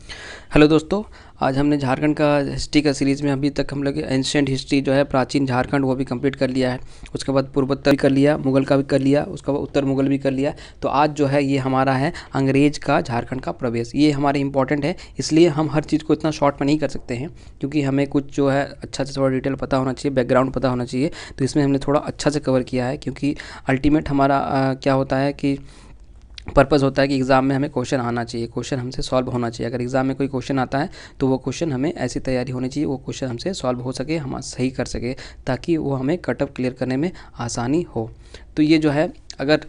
Hello दोस्तों। आज हमने झारखंड का हिस्ट्री का सीरीज़ में अभी तक हम लोग एंशिएंट हिस्ट्री जो है प्राचीन झारखंड वो भी कंप्लीट कर लिया है। उसके बाद पूर्वोत्तर भी कर लिया, मुगल का भी कर लिया, उसके बाद उत्तर मुगल भी कर लिया। तो आज जो है ये हमारा है अंग्रेज़ का झारखंड का प्रवेश। ये हमारे इंपॉर्टेंट है, इसलिए हम हर चीज़ को इतना शॉर्ट में नहीं कर सकते हैं, क्योंकि हमें कुछ जो है अच्छा से थोड़ा डिटेल पता होना चाहिए, बैकग्राउंड पता होना चाहिए। तो इसमें हमने थोड़ा अच्छा से कवर किया है, क्योंकि अल्टीमेट हमारा क्या होता है कि पर्पज़ होता है कि एग्ज़ाम में हमें क्वेश्चन आना चाहिए, क्वेश्चन हमसे सॉल्व होना चाहिए। अगर एग्ज़ाम में कोई क्वेश्चन आता है तो वो क्वेश्चन हमें ऐसी तैयारी होनी चाहिए, वो क्वेश्चन हमसे सॉल्व हो सके, हम सही कर सके, ताकि वो हमें कट ऑफ क्लियर करने में आसानी हो। तो ये जो है, अगर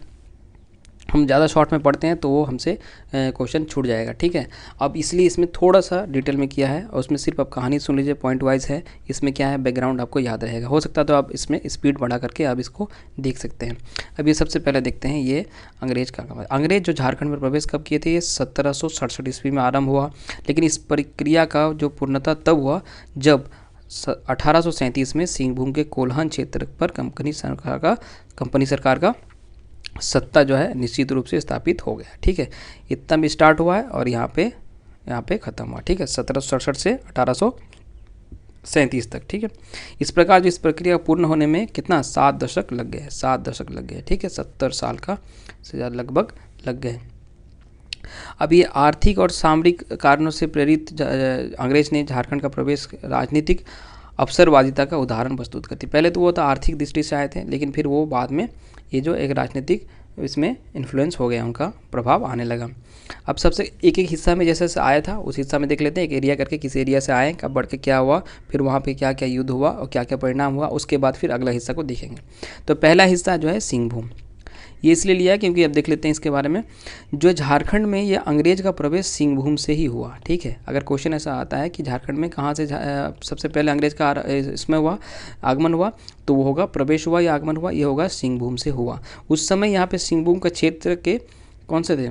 हम ज़्यादा शॉर्ट में पढ़ते हैं तो वो हमसे क्वेश्चन छूट जाएगा। ठीक है, अब इसलिए इसमें थोड़ा सा डिटेल में किया है, और उसमें सिर्फ आप कहानी सुन लीजिए, पॉइंट वाइज है। इसमें क्या है, बैकग्राउंड आपको याद रहेगा। हो सकता है तो आप इसमें स्पीड बढ़ा करके आप इसको देख सकते हैं। अब ये सबसे पहले देखते हैं ये अंग्रेज का काम है। अंग्रेज जो झारखंड में प्रवेश कब किए थे, ये 1767 ईस्वी में आरंभ हुआ। लेकिन इस प्रक्रिया का जो पूर्णता तब हुआ जब 1837 में सिंहभूम के कोल्हन क्षेत्र पर कंपनी सरकार का सत्ता जो है निश्चित रूप से स्थापित हो गया। ठीक है, इतना भी स्टार्ट हुआ है और यहाँ पे ख़त्म हुआ। ठीक है, 1767 से 1837 तक। ठीक है, इस प्रकार जो इस प्रक्रिया पूर्ण होने में कितना 7 दशक लग गए, 7 दशक लग गए। ठीक है, 70 साल का से ज़्यादा लगभग लग गए। अब ये आर्थिक और सामरिक कारणों से प्रेरित अंग्रेज ने झारखंड का प्रवेश राजनीतिक अवसरवादिता का उदाहरण प्रस्तुत करती। पहले तो वो तो आर्थिक दृष्टि से आए थे, लेकिन फिर वो बाद में ये जो एक राजनीतिक इसमें इन्फ्लुएंस हो गया, उनका प्रभाव आने लगा। अब सबसे एक एक हिस्सा में जैसे जैसे आया था उस हिस्सा में देख लेते हैं, एक एरिया करके, किस एरिया से आए, कब बढ़ के क्या हुआ, फिर वहाँ पे क्या क्या युद्ध हुआ और क्या क्या परिणाम हुआ, उसके बाद फिर अगला हिस्सा को देखेंगे। तो पहला हिस्सा जो है सिंहभूम, ये इसलिए लिया क्योंकि अब देख लेते हैं इसके बारे में। जो झारखंड में ये अंग्रेज का प्रवेश सिंहभूम से ही हुआ। ठीक है, अगर क्वेश्चन ऐसा आता है कि झारखंड में कहाँ से सबसे पहले अंग्रेज का इसमें हुआ, आगमन हुआ, तो वो होगा प्रवेश हुआ या आगमन हुआ, ये होगा सिंहभूम से हुआ। उस समय यहाँ पे सिंहभूम का क्षेत्र के कौन से थे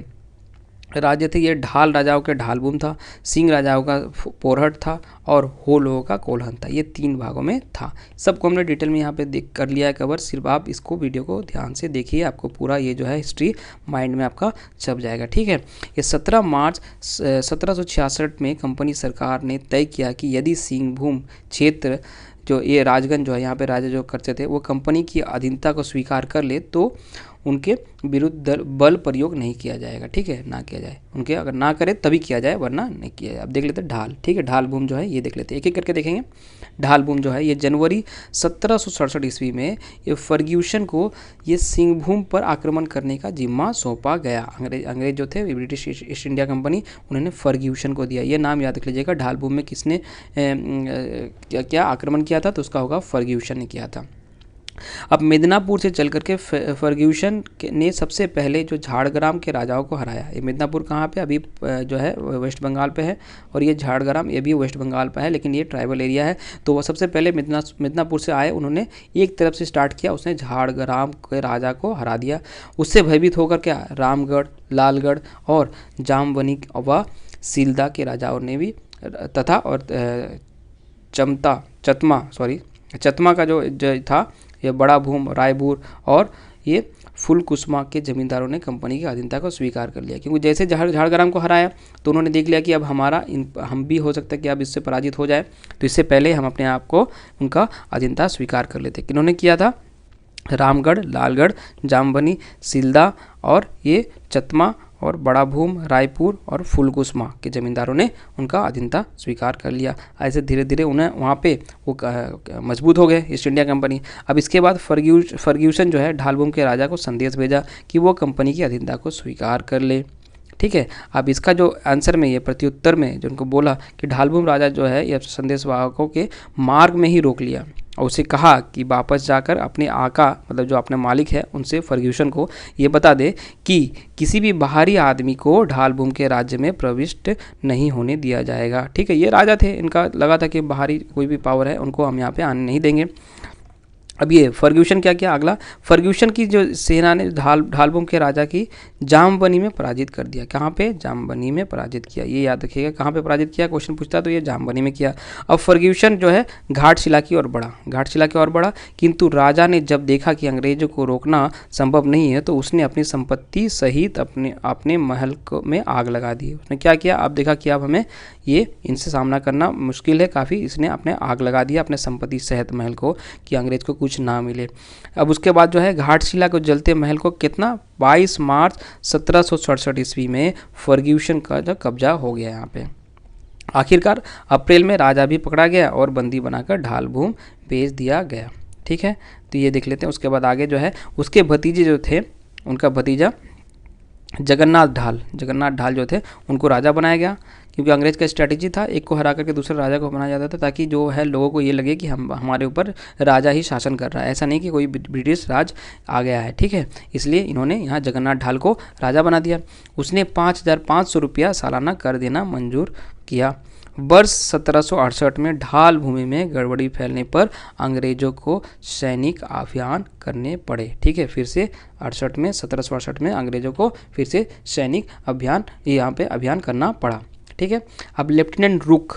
राज्य थे, ये ढाल राजाओं के ढालभूम था, सिंह राजाओं का पोरहट था, और हो लोगों का कोल्हन था। ये 3 भागों में था। सबको हमने डिटेल में यहाँ पे देख कर लिया है कवर। सिर्फ आप इसको वीडियो को ध्यान से देखिए, आपको पूरा ये जो है हिस्ट्री माइंड में आपका छप जाएगा। ठीक है, ये 17 मार्च 1766 में कंपनी सरकार ने तय किया कि यदि सिंहभूम क्षेत्र जो ये राजगंज जो है, यहाँ पे राजा जो करते थे, वो कंपनी की अधीनता को स्वीकार कर ले तो उनके विरुद्ध बल प्रयोग नहीं किया जाएगा। ठीक है, ना किया जाए, उनके अगर ना करे तभी किया जाए, वरना नहीं किया जाए। अब देख लेते हैं ढाल। ठीक है, ढाल भूम जो है ये देख लेते हैं, एक एक करके देखेंगे। ढाल भूम जो है ये जनवरी 1767 ईस्वी में ये फर्ग्यूसन को ये सिंहभूम पर आक्रमण करने का जिम्मा सौंपा गया। अंग्रेज जो थे, ब्रिटिश ईस्ट इंडिया कंपनी, उन्होंने फर्ग्यूसन को दिया। ये नाम याद रख लीजिएगा। ढाल भूम में किसने क्या आक्रमण किया था, तो उसका होगा फर्ग्यूसन ने किया था। अब मिदनापुर से चल करके फर्ग्यूसन ने सबसे पहले जो झाड़ग्राम के राजाओं को हराया। ये मिदनापुर कहाँ पे, अभी जो है वेस्ट बंगाल पे है, और ये झाड़ग्राम ये भी वेस्ट बंगाल पे है, लेकिन ये ट्राइबल एरिया है। तो वो सबसे पहले मिदनापुर से आए, उन्होंने एक तरफ से स्टार्ट किया, उसने झाड़ग्राम के राजा को हरा दिया। उससे भयभीत होकर क्या रामगढ़, लालगढ़ और जामवनी व सीलदा के राजाओं ने भी तथा और चतमा का जो था, ये बड़ा भूम, रायपुर और ये फुलकुसमा के जमींदारों ने कंपनी की अधीनता को स्वीकार कर लिया। क्योंकि जैसे झाड़ग्राम को हराया तो उन्होंने देख लिया कि अब हम भी हो सकता है कि अब इससे पराजित हो जाए, तो इससे पहले हम अपने आप को उनका अधीनता स्वीकार कर लेते। किन्होंने किया था, रामगढ़, लालगढ़, जामबनी, सिलदा और ये चतमा और बड़ा भूम, रायपुर और फुलकुसमा के ज़मींदारों ने उनका अधीनता स्वीकार कर लिया। ऐसे धीरे धीरे उन्हें वहाँ पे वो मजबूत हो गए ईस्ट इंडिया कंपनी। अब इसके बाद फर्ग्यूसन जो है ढालभूम के राजा को संदेश भेजा कि वो कंपनी की अधीनता को स्वीकार कर ले। ठीक है, अब इसका जो आंसर में, ये प्रत्युत्तर में जो उनको बोला कि ढालभूम राजा जो है ये संदेशवाहकों के मार्ग में ही रोक लिया और उसे कहा कि वापस जाकर अपने आका, मतलब जो अपने मालिक है, उनसे फर्ग्यूसन को ये बता दे कि किसी भी बाहरी आदमी को ढालभूम के राज्य में प्रविष्ट नहीं होने दिया जाएगा। ठीक है, ये राजा थे, इनका लगा था कि बाहरी कोई भी पावर है उनको हम यहाँ पे आने नहीं देंगे। अब ये फर्ग्यूसन क्या किया अगला, फर्ग्यूसन की जो सेना ने ढालबुम के राजा की जामबनी में पराजित कर दिया। कहाँ पे? जामबनी में पराजित किया। ये याद रखिएगा, कहाँ पे पराजित किया, क्वेश्चन पूछता है तो ये जामबनी में किया। अब फर्ग्यूसन जो है घाटशिला की ओर बढ़ा, किंतु राजा ने जब देखा कि अंग्रेजों को रोकना संभव नहीं है तो उसने अपनी संपत्ति सहित अपने महल में आग लगा दी। उसने क्या किया? अब देखा कि अब हमें ये इनसे सामना करना मुश्किल है काफ़ी, इसने अपने आग लगा दिया अपने संपत्ति सहित महल को कि अंग्रेज को कुछ ना मिले। अब उसके बाद जो है घाटशिला को जलते महल को कितना 22 मार्च 1767 ईस्वी में फर्ग्यूसन का जो कब्जा हो गया यहाँ पे। आखिरकार अप्रैल में राजा भी पकड़ा गया और बंदी बनाकर ढालबुम भेज दिया गया। ठीक है, तो ये देख लेते हैं। उसके बाद आगे जो है उसके भतीजे जो थे, उनका भतीजा जगन्नाथ ढाल जो थे उनको राजा बनाया गया, क्योंकि अंग्रेज का स्ट्रैटेजी था एक को हरा करके दूसरे राजा को बनाया जाता था, ताकि जो है लोगों को ये लगे कि हमारे ऊपर राजा ही शासन कर रहा है, ऐसा नहीं कि कोई ब्रिटिश राज आ गया है। ठीक है, इसलिए इन्होंने यहाँ जगन्नाथ ढाल को राजा बना दिया। उसने 5,500 रुपया सालाना कर देना मंजूर किया। वर्ष 1768 में ढाल भूमि में गड़बड़ी फैलने पर अंग्रेजों को सैनिक अभियान करने पड़े। ठीक है, फिर से 1768 में अंग्रेजों को फिर से सैनिक अभियान यहाँ पे अभियान करना पड़ा। ठीक है, अब लेफ्टिनेंट रुक,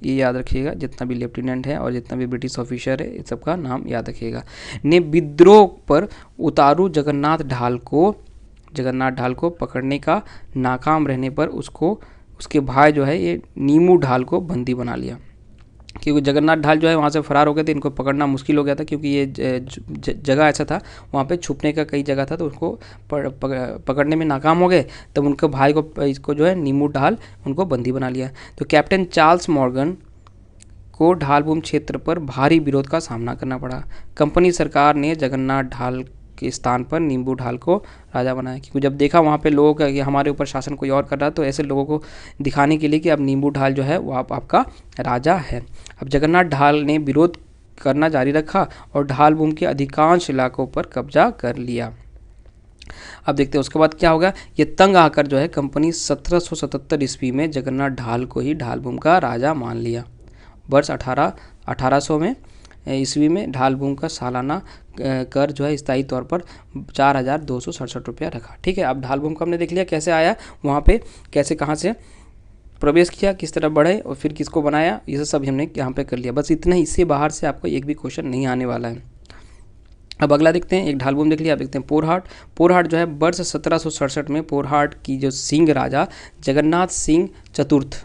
ये याद रखिएगा, जितना भी लेफ्टिनेंट है और जितना भी ब्रिटिश ऑफिसर है इस सबका नाम याद रखिएगा, ने विद्रोह पर उतारू जगन्नाथ ढाल को पकड़ने का नाकाम रहने पर उसके भाई जो है ये नीमू ढाल को बंदी बना लिया। क्योंकि जगन्नाथ ढाल जो है वहाँ से फरार हो गए थे, इनको पकड़ना मुश्किल हो गया था, क्योंकि ये जगह ऐसा था वहाँ पे छुपने का कई जगह था, तो उसको पकड़ने में नाकाम हो गए। तब उनके भाई को इसको जो है नीमू ढाल उनको बंदी बना लिया। तो कैप्टन चार्ल्स मॉर्गन को ढालबुम क्षेत्र पर भारी विरोध का सामना करना पड़ा। कंपनी सरकार ने जगन्नाथ ढाल के स्थान पर नींबू ढाल को राजा बनाया, क्योंकि जब देखा वहाँ पे लोगों का कि हमारे ऊपर शासन कोई और कर रहा है, तो ऐसे लोगों को दिखाने के लिए कि अब नींबू ढाल जो है वो आपका राजा है। अब जगन्नाथ ढाल ने विरोध करना जारी रखा और ढालबुम के अधिकांश इलाकों पर कब्जा कर लिया। अब देखते हैं उसके बाद क्या होगा। ये तंग आकर जो है कंपनी 1777 ईस्वी में जगन्नाथ ढाल को ही ढालबुम का राजा मान लिया। वर्ष 1800 में ईस्वी में ढालबुम का सालाना कर जो है स्थायी तौर पर 4,267 रुपया रखा। ठीक है, अब ढालबुम का हमने देख लिया कैसे आया, वहाँ पे कैसे कहाँ से प्रवेश किया, किस तरह बढ़े और फिर किसको बनाया, ये सब हमने यहाँ पे कर लिया। बस इतना ही, इससे बाहर से आपको एक भी क्वेश्चन नहीं आने वाला है। अब अगला देखते हैं, एक ढालबुम देख लिया, अब देखते हैं पोरहाट जो है वर्ष 1767 में पोरहाट की जो सिंह राजा जगन्नाथ सिंह चतुर्थ,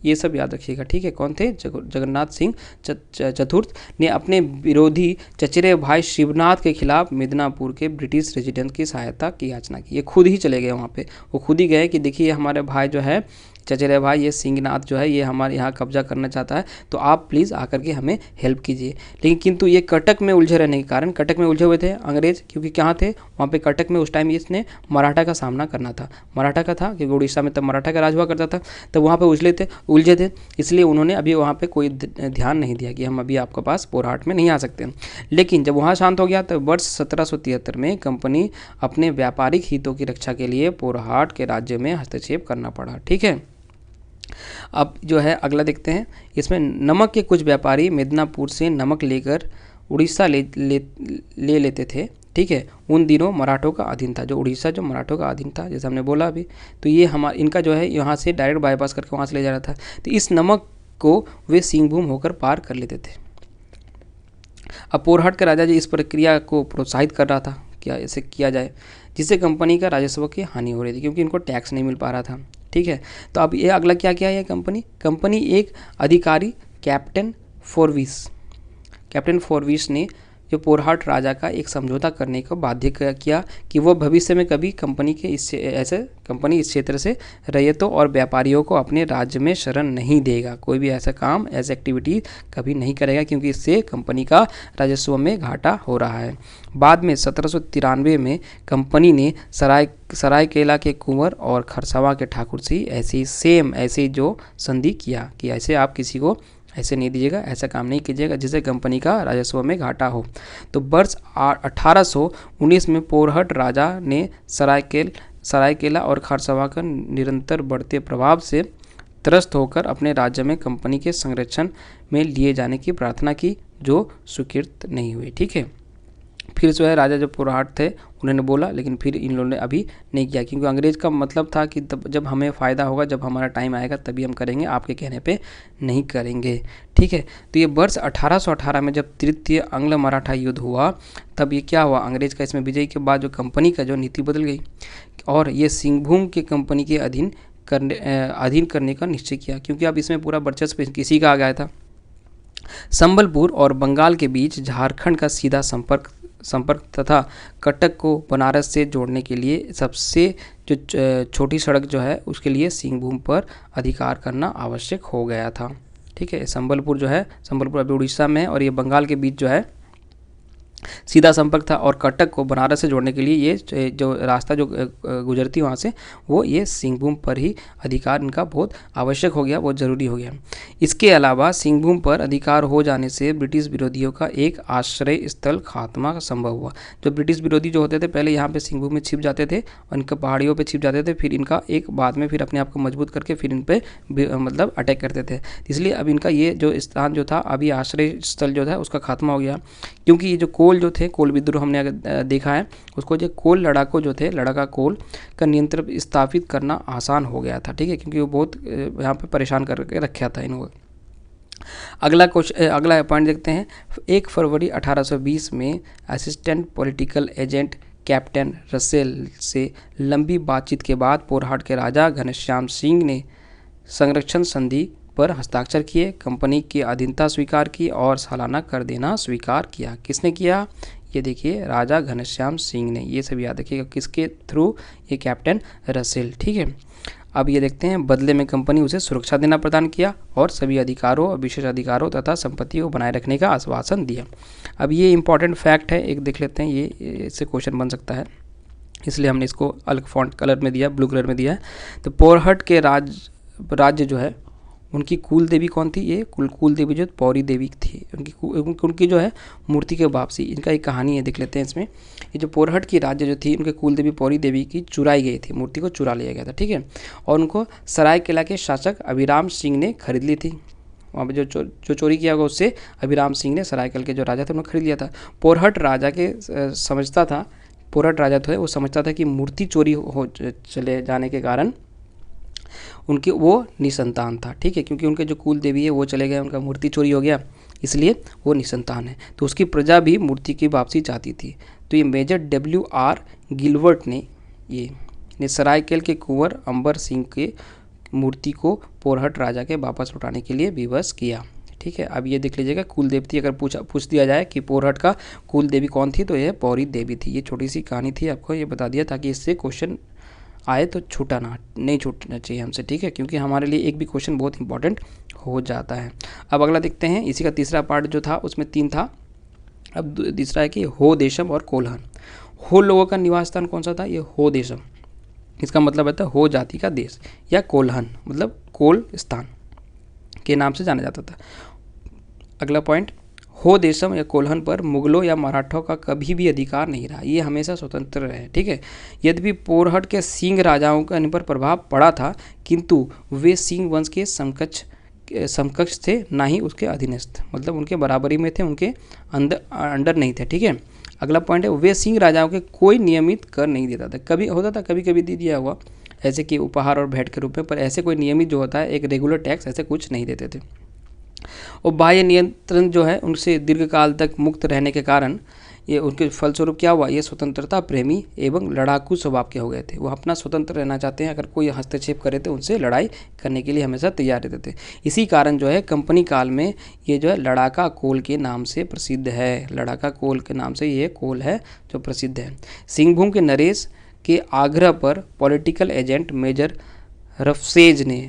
ये सब याद रखिएगा। ठीक है, कौन थे? जगन्नाथ सिंह चतुर्थ ने अपने विरोधी चचेरे भाई शिवनाथ के खिलाफ मिदनापुर के ब्रिटिश रेजिडेंट की सहायता की याचना की। ये खुद ही चले गए वहाँ पे, वो खुद ही गए कि देखिए हमारे भाई जो है चचेरे भाई ये सिंहनाथ जो है ये हमारे यहाँ कब्जा करना चाहता है, तो आप प्लीज़ आकर के हमें हेल्प कीजिए। लेकिन किंतु ये कटक में उलझे रहने के कारण, कटक में उलझे हुए थे अंग्रेज, क्योंकि कहाँ थे वहाँ पे कटक में उस टाइम इसने मराठा का सामना करना था, मराठा का था, क्योंकि उड़ीसा में तब मराठा का राज हुआ करता था, तब वहाँ पे उलझे थे, इसलिए उन्होंने अभी वहाँ पर कोई ध्यान नहीं दिया कि हम अभी आपके पास पोरहाट में नहीं आ सकते। लेकिन जब वहाँ शांत हो गया तो वर्ष 1773 में कंपनी अपने व्यापारिक हितों की रक्षा के लिए पोरहाट के राज्य में हस्तक्षेप करना पड़ा। ठीक है, अब जो है अगला देखते हैं, इसमें नमक के कुछ व्यापारी मिदनापुर से नमक लेकर उड़ीसा ले लेते थे। ठीक है, उन दिनों मराठों का अधीन था, जो उड़ीसा जो मराठों का अधीन था, जैसे हमने बोला अभी, तो ये इनका जो है यहाँ से डायरेक्ट बाईपास करके वहाँ से ले जा रहा था। तो इस नमक को वे सिंहभूम होकर पार कर लेते थे। अब पोरहाट का राजा जी इस प्रक्रिया को प्रोत्साहित कर रहा था, क्या ऐसे किया जाए, जिससे कंपनी का राजस्व की हानि हो रही थी, क्योंकि इनको टैक्स नहीं मिल पा रहा था। ठीक है, तो अब ये अगला क्या किया है कंपनी एक अधिकारी कैप्टन फोरविस ने जो पोरहाट राजा का एक समझौता करने को बाध्य किया कि वो भविष्य में कभी कंपनी इस क्षेत्र से रैयतों और व्यापारियों को अपने राज्य में शरण नहीं देगा, कोई भी ऐसा काम ऐसी एक्टिविटी कभी नहीं करेगा, क्योंकि इससे कंपनी का राजस्व में घाटा हो रहा है। बाद में 1793 में कंपनी ने सरायकेला के कुंवर और खरसावां के ठाकुर से ऐसी जो संधि किया कि ऐसे आप किसी को ऐसे नहीं दीजिएगा, ऐसा काम नहीं कीजिएगा जिससे कंपनी का राजस्व में घाटा हो। तो वर्ष 1819 में पोरहट राजा ने सरायकेला और खरसावां का निरंतर बढ़ते प्रभाव से त्रस्त होकर अपने राज्य में कंपनी के संरक्षण में लिए जाने की प्रार्थना की, जो स्वीकृत नहीं हुई। ठीक है, फिर जो है राजा जो पोरहट थे उन्होंने बोला, लेकिन फिर इन लोगों ने अभी नहीं किया, क्योंकि अंग्रेज़ का मतलब था कि तब जब हमें फ़ायदा होगा, जब हमारा टाइम आएगा तभी हम करेंगे, आपके कहने पे नहीं करेंगे। ठीक है, तो ये वर्ष 1818 में जब तृतीय आंग्ल मराठा युद्ध हुआ, तब ये क्या हुआ, अंग्रेज़ का इसमें विजय के बाद जो कंपनी का जो नीति बदल गई और ये सिंहभूम के कंपनी के अधीन करने का निश्चय किया, क्योंकि अब इसमें पूरा वर्चस्व किसी का आ गया था। संबलपुर और बंगाल के बीच झारखंड का सीधा संपर्क तथा कटक को बनारस से जोड़ने के लिए सबसे जो छोटी सड़क जो है उसके लिए सिंहभूम पर अधिकार करना आवश्यक हो गया था। ठीक है, संबलपुर जो है, संबलपुर अभी उड़ीसा में है और ये बंगाल के बीच जो है सीधा संपर्क था और कटक को बनारस से जोड़ने के लिए ये जो रास्ता जो गुजरती वहाँ से, वो ये सिंहभूम पर ही अधिकार इनका बहुत आवश्यक हो गया, बहुत ज़रूरी हो गया। इसके अलावा सिंहभूम पर अधिकार हो जाने से ब्रिटिश विरोधियों का एक आश्रय स्थल खात्मा संभव हुआ। जो ब्रिटिश विरोधी जो होते थे पहले यहाँ पे सिंहभूम में छिप जाते थे और इनका पहाड़ियों पर छिप जाते थे, फिर इनका एक बाद में फिर अपने आप को मजबूत करके फिर इन पर मतलब अटैक करते थे। इसलिए अब इनका ये जो स्थान जो था अभी आश्रय स्थल जो था उसका खात्मा हो गया, क्योंकि ये जो कोल जो थे, कोल विद्रोह हमने अगर देखा है उसको, जो कोल लड़ाको जो थे, लड़ाका कोल का नियंत्रण स्थापित करना आसान हो गया था। ठीक है, क्योंकि वो बहुत यहाँ पे परेशान करके रखा था इनको। अगला पॉइंट देखते हैं। 1 फरवरी 1820 में assistant political agent captain Russell से लंबी बातचीत के बाद पोरहट के राजा घनश्याम सिंह ने संरक्षण संधि पर हस्ताक्षर किए, कंपनी की अधीनता स्वीकार की और सालाना कर देना स्वीकार किया। किसने किया, ये देखिए राजा घनश्याम सिंह ने। ये सब याद रखिएगा, किसके थ्रू, ये कैप्टन रसेल। ठीक है, अब ये देखते हैं, बदले में कंपनी उसे सुरक्षा देना प्रदान किया और सभी अधिकारों और विशेष अधिकारों तथा संपत्ति को बनाए रखने का आश्वासन दिया। अब ये इंपॉर्टेंट फैक्ट है, एक देख लेते हैं, ये इससे क्वेश्चन बन सकता है, इसलिए हमने इसको अलग फॉन्ट कलर में दिया, ब्लू कलर में दिया है। तो पोरहट के राज्य जो है उनकी कुल देवी कौन थी, ये कुल देवी जो पौरी देवी थी, उनकी जो है मूर्ति के वापसी, इनका एक कहानी है, देख लेते हैं इसमें। ये जो पोरहट की राज्य जो थी, उनके कुल देवी पौरी देवी की चुराई गई थी, मूर्ति को चुरा लिया गया था। ठीक है, और उनको सरायकेला के शासक अभिराम सिंह ने खरीद ली थी। वहाँ पे जो चोरी किया होगा उससे अभिराम सिंह ने, सरायकेला के जो राजा थे उन्होंने खरीद लिया था। पोरहट राजा के समझता था, पोरहट राजा तो है वो समझता था कि मूर्ति चोरी हो चले जाने के कारण उनके वो निसंतान था। ठीक है, क्योंकि उनके जो कुल देवी है वो चले गए, उनका मूर्ति चोरी हो गया, इसलिए वो निसंतान है। तो उसकी प्रजा भी मूर्ति की वापसी चाहती थी। तो ये मेजर WR गिलवर्ट ने सरायकेल के कुंवर अंबर सिंह के मूर्ति को पोरहट राजा के वापस लौटाने के लिए विवश किया। ठीक है, अब ये देख लीजिएगा, कुल देवती अगर पूछ दिया जाए कि पोरहट का कुल देवी कौन थी, तो यह पौरी देवी थी। ये छोटी सी कहानी थी, आपको ये बता दिया ताकि इससे क्वेश्चन आए तो नहीं छूटना चाहिए हमसे। ठीक है, क्योंकि हमारे लिए एक भी क्वेश्चन बहुत इंपॉर्टेंट हो जाता है। अब अगला देखते हैं, इसी का तीसरा पार्ट जो था उसमें 3 था, अब तीसरा है कि हो देशम और कोल्हन। हो लोगों का निवास स्थान कौन सा था, ये हो देशम, इसका मतलब है हो जाति का देश, या कोल्हन मतलब कोल स्थान के नाम से जाना जाता था। अगला पॉइंट, हो देशम या कोल्हन पर मुगलों या मराठों का कभी भी अधिकार नहीं रहा, ये हमेशा स्वतंत्र रहे। ठीक है, यद्यपि पोरहट के सिंह राजाओं का इन पर प्रभाव पड़ा था, किंतु वे सिंह वंश के समकक्ष थे, ना ही उसके अधीनस्थ, मतलब उनके बराबरी में थे, उनके अंडर नहीं थे। ठीक है, अगला पॉइंट है, वे सिंह राजाओं के कोई नियमित कर नहीं देता था। कभी होता था, कभी कभी दे दिया हुआ, ऐसे कि उपहार और भेंट के रूप में, पर ऐसे कोई नियमित जो होता है एक रेगुलर टैक्स ऐसे कुछ नहीं देते थे। और बाह्य नियंत्रण जो है उनसे दीर्घकाल तक मुक्त रहने के कारण ये उनके फलस्वरूप क्या हुआ, ये स्वतंत्रता प्रेमी एवं लड़ाकू स्वभाव के हो गए थे। वो अपना स्वतंत्र रहना चाहते हैं, अगर कोई हस्तक्षेप करे तो उनसे लड़ाई करने के लिए हमेशा तैयार रहते थे। इसी कारण जो है कंपनी काल में ये जो है लड़ाका कोल के नाम से प्रसिद्ध है, लड़ाका कोल के नाम से ये कोल है जो प्रसिद्ध है। सिंहभूम के नरेश के आग्रह पर पॉलिटिकल एजेंट मेजर रफसेज ने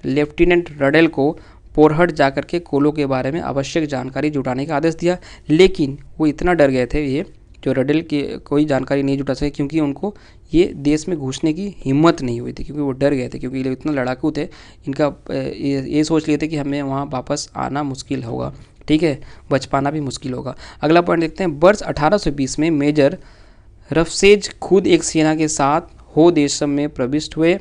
लेफ्टिनेंट रडेल को पोरहट जाकर के कोलों के बारे में आवश्यक जानकारी जुटाने का आदेश दिया, लेकिन वो इतना डर गए थे ये जो रडेल की कोई जानकारी नहीं जुटा सके, क्योंकि उनको ये देश में घुसने की हिम्मत नहीं हुई थी, क्योंकि वो डर गए थे, क्योंकि ये इतना लड़ाकू थे, इनका ये सोच लिए थे कि हमें वहाँ वापस आना मुश्किल होगा। ठीक है, बच पाना भी मुश्किल होगा। अगला पॉइंट देखते हैं, वर्ष 1820 में मेजर रफसेज खुद एक सेना के साथ हो देशम में प्रविष्ट हुए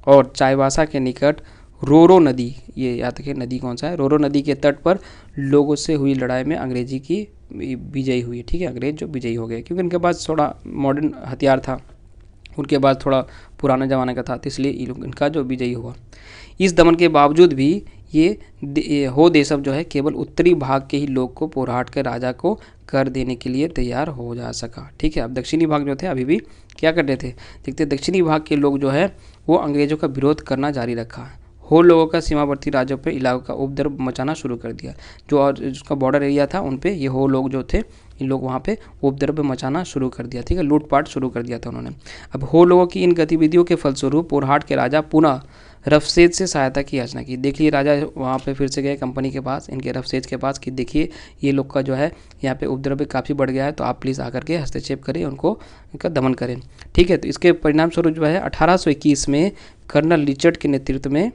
और चाईबासा के निकट रोरो नदी, ये याद रखिए नदी कौन सा है, रोरो नदी के तट पर लोगों से हुई लड़ाई में अंग्रेजी की विजयी हुई, ठीक है, अंग्रेज जो विजयी हो गए, क्योंकि उनके पास थोड़ा मॉडर्न हथियार था, उनके पास थोड़ा पुराने ज़माने का था, तो इसलिए इनका जो विजयी हुआ। इस दमन के बावजूद भी ये हो देशव जो है केवल उत्तरी भाग के ही लोग को पोरहाट के राजा को कर देने के लिए तैयार हो जा सका, ठीक है। अब दक्षिणी भाग जो थे अभी भी क्या कर रहे थे, देखते दक्षिणी भाग के लोग जो है वो अंग्रेजों का विरोध करना जारी रखा। हो लोगों का सीमावर्ती राज्यों पर इलाकों का उपद्रव मचाना शुरू कर दिया। जो और जिसका बॉर्डर एरिया था उन पे ये हो लोग जो थे, इन लोग वहाँ पे उपद्रव मचाना शुरू कर दिया, ठीक है, लूटपाट शुरू कर दिया था उन्होंने। अब हो लोगों की इन गतिविधियों के फलस्वरूप पोरहाट के राजा पुनः रफसेज से सहायता की याचना की। देखिए राजा वहाँ पे फिर से गए कंपनी के पास, इनके रफसेज के पास, कि देखिए ये लोग का जो है यहाँ पे उपद्रव काफ़ी बढ़ गया है, तो आप प्लीज़ आकर के हस्तक्षेप करें, उनको इनका दमन करें, ठीक है। तो इसके परिणाम स्वरूप जो है 1821 में कर्नल रिचर्ड के नेतृत्व में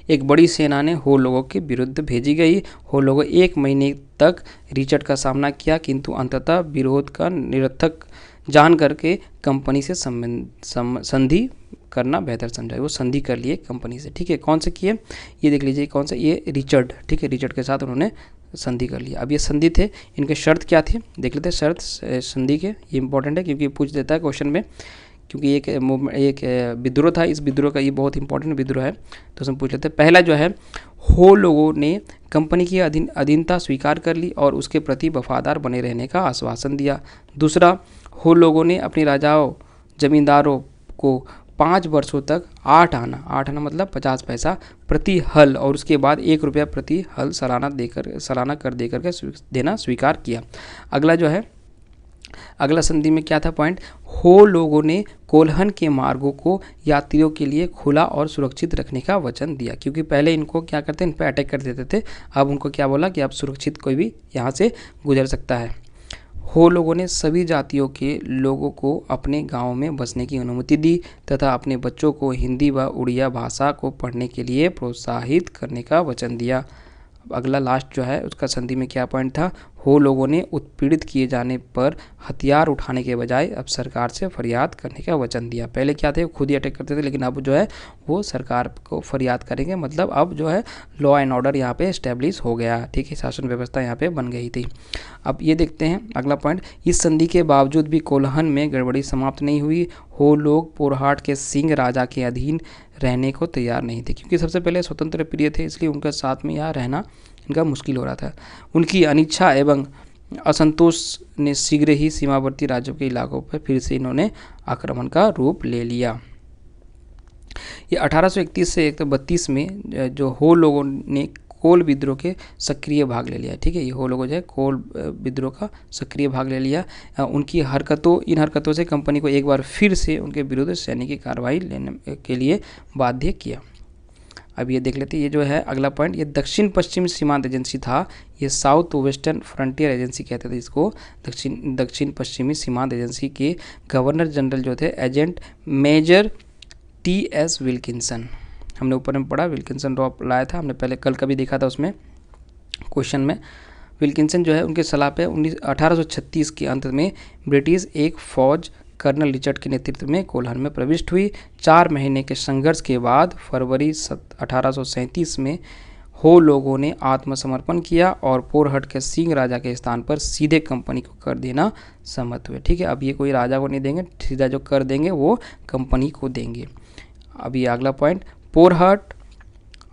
एक बड़ी सेना ने हो लोगों के विरुद्ध भेजी गई। हो लोगों 1 महीने तक रिचर्ड का सामना किया, किंतु अंततः विरोध का निरर्थक जान करके कंपनी से संधि करना बेहतर समझा। वो संधि कर लिए कंपनी से, ठीक है। कौन से किए, ये देख लीजिए कौन से, ये रिचर्ड, ठीक है, रिचर्ड के साथ उन्होंने संधि कर लिया। अब ये संधि थे, इनके शर्त क्या थे देख लेते हैं। शर्त संधि के, ये इंपॉर्टेंट है क्योंकि पूछ देता है क्वेश्चन में, क्योंकि एक विद्रोह था, इस विद्रोह का ये बहुत इंपॉर्टेंट विद्रोह है, तो उसमें पूछ लेते हैं। पहला जो है, हो लोगों ने कंपनी की अधीनता स्वीकार कर ली और उसके प्रति वफादार बने रहने का आश्वासन दिया। दूसरा, हो लोगों ने अपने राजाओं जमींदारों को 5 वर्षों तक 8 आना मतलब 50 पैसा प्रति हल और उसके बाद 1 रुपया प्रति हल सालाना कर देकर के देना स्वीकार किया। अगला जो है, अगला संधि में क्या था पॉइंट, हो लोगों ने कोल्हन के मार्गों को यात्रियों के लिए खुला और सुरक्षित रखने का वचन दिया, क्योंकि पहले इनको क्या करते इन पर अटैक कर देते थे, अब उनको क्या बोला कि अब सुरक्षित कोई भी यहाँ से गुजर सकता है। हो लोगों ने सभी जातियों के लोगों को अपने गांव में बसने की अनुमति दी तथा अपने बच्चों को हिंदी व उड़िया भाषा को पढ़ने के लिए प्रोत्साहित करने का वचन दिया। अगला लास्ट जो है उसका संधि में क्या पॉइंट था, हो लोगों ने उत्पीड़ित किए जाने पर हथियार उठाने के बजाय अब सरकार से फरियाद करने का वचन दिया। पहले क्या थे, खुद ही अटैक करते थे, लेकिन अब जो है वो सरकार को फरियाद करेंगे, मतलब अब जो है लॉ एंड ऑर्डर यहाँ पे एस्टेब्लिश हो गया, ठीक है, शासन व्यवस्था यहाँ पे बन गई थी। अब ये देखते हैं अगला पॉइंट, इस संधि के बावजूद भी कोल्हन में गड़बड़ी समाप्त नहीं हुई। हो लोग पोरहाट के सिंह राजा के अधीन रहने को तैयार नहीं थे, क्योंकि सबसे पहले स्वतंत्र प्रिय थे, इसलिए उनके साथ में यहाँ रहना इनका मुश्किल हो रहा था। उनकी अनिच्छा एवं असंतोष ने शीघ्र ही सीमावर्ती राज्यों के इलाकों पर फिर से इन्होंने आक्रमण का रूप ले लिया। ये 1831 से 1832 में जो हो लोगों ने कोल विद्रोह के सक्रिय भाग ले लिया, ठीक है, ये हो लोगों जो है कोल विद्रोह का सक्रिय भाग ले लिया। इन हरकतों से कंपनी को एक बार फिर से उनके विरुद्ध सैनिक कार्रवाई लेने के लिए बाध्य किया। अब ये देख लेते हैं, ये जो है अगला पॉइंट, ये दक्षिण पश्चिम सीमांत एजेंसी था, ये साउथ वेस्टर्न फ्रंटियर एजेंसी कहते थे इसको, दक्षिण पश्चिमी सीमांत एजेंसी के गवर्नर जनरल जो थे एजेंट मेजर T.S. विल्किंसन, हमने ऊपर में पढ़ा, विल्किंसन ड्रॉप लाया था हमने पहले, कल का भी देखा था उसमें क्वेश्चन में। विल्किंसन जो है उनके सलाह पे 1836 के अंत में ब्रिटिश एक फौज कर्नल रिचर्ड के नेतृत्व में कोल्हन में प्रविष्ट हुई। 4 महीने के संघर्ष के बाद फरवरी 1837 में हो लोगों ने आत्मसमर्पण किया और पोरहट के सिंह राजा के स्थान पर सीधे कंपनी को कर देना सहमत हुए, ठीक है। अब ये कोई राजा को नहीं देंगे, सीधा जो कर देंगे वो कंपनी को देंगे। अब ये अगला पॉइंट, पोरहट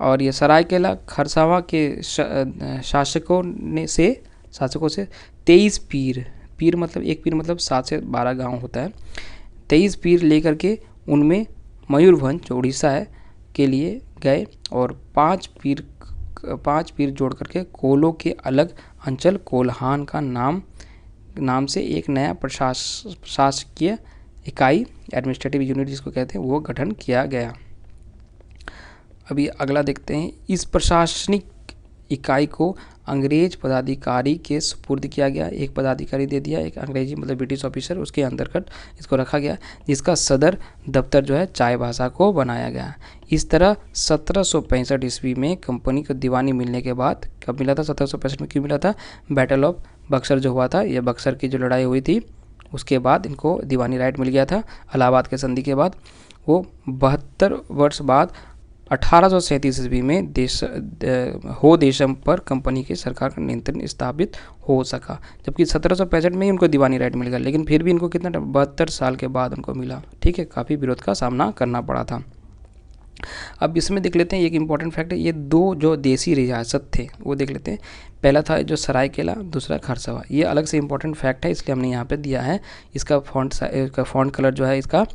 और ये सरायकेला खरसावां के शासकों से 23 पीर मतलब एक पीर मतलब 7 से 12 गांव होता है, 23 पीर लेकर के उनमें मयूरभंज जो उड़ीसा है के लिए गए और 5 पीर जोड़ करके कोलों के अलग अंचल कोल्हान का नाम से एक नया प्रशासकीय इकाई एडमिनिस्ट्रेटिव यूनिट जिसको कहते हैं वो गठन किया गया। अभी अगला देखते हैं, इस प्रशासनिक इकाई को अंग्रेज पदाधिकारी के सुपुर्द किया गया। एक पदाधिकारी दे दिया, एक अंग्रेजी मतलब ब्रिटिश ऑफिसर, उसके अंतर्गत इसको रखा गया, जिसका सदर दफ्तर जो है चाय भाषा को बनाया गया। इस तरह 1765 ईस्वी में कंपनी को दीवानी मिलने के बाद, कब मिला था 1765 में, क्यों मिला था, बैटल ऑफ बक्सर जो हुआ था, यह बक्सर की जो लड़ाई हुई थी उसके बाद इनको दीवानी राइट मिल गया था इलाहाबाद के संधि के बाद। वो 72 वर्ष बाद 1837 ईस्वी में देशम पर कंपनी के सरकार का नियंत्रण स्थापित हो सका, जबकि 1765 में ही उनको दीवानी राइट मिल गया, लेकिन फिर भी इनको कितना 72 साल के बाद उनको मिला। ठीक है, काफ़ी विरोध का सामना करना पड़ा था। अब इसमें देख लेते हैं एक इंपॉर्टेंट फैक्ट है, ये दो जो देसी रियासत थे वो देख लेते हैं। पहला था जो सरायकेला, दूसरा खरसवा। ये अलग से इंपॉर्टेंट फैक्ट है, इसलिए हमने यहाँ पे दिया है। इसका फॉन्ट कलर जो है इसका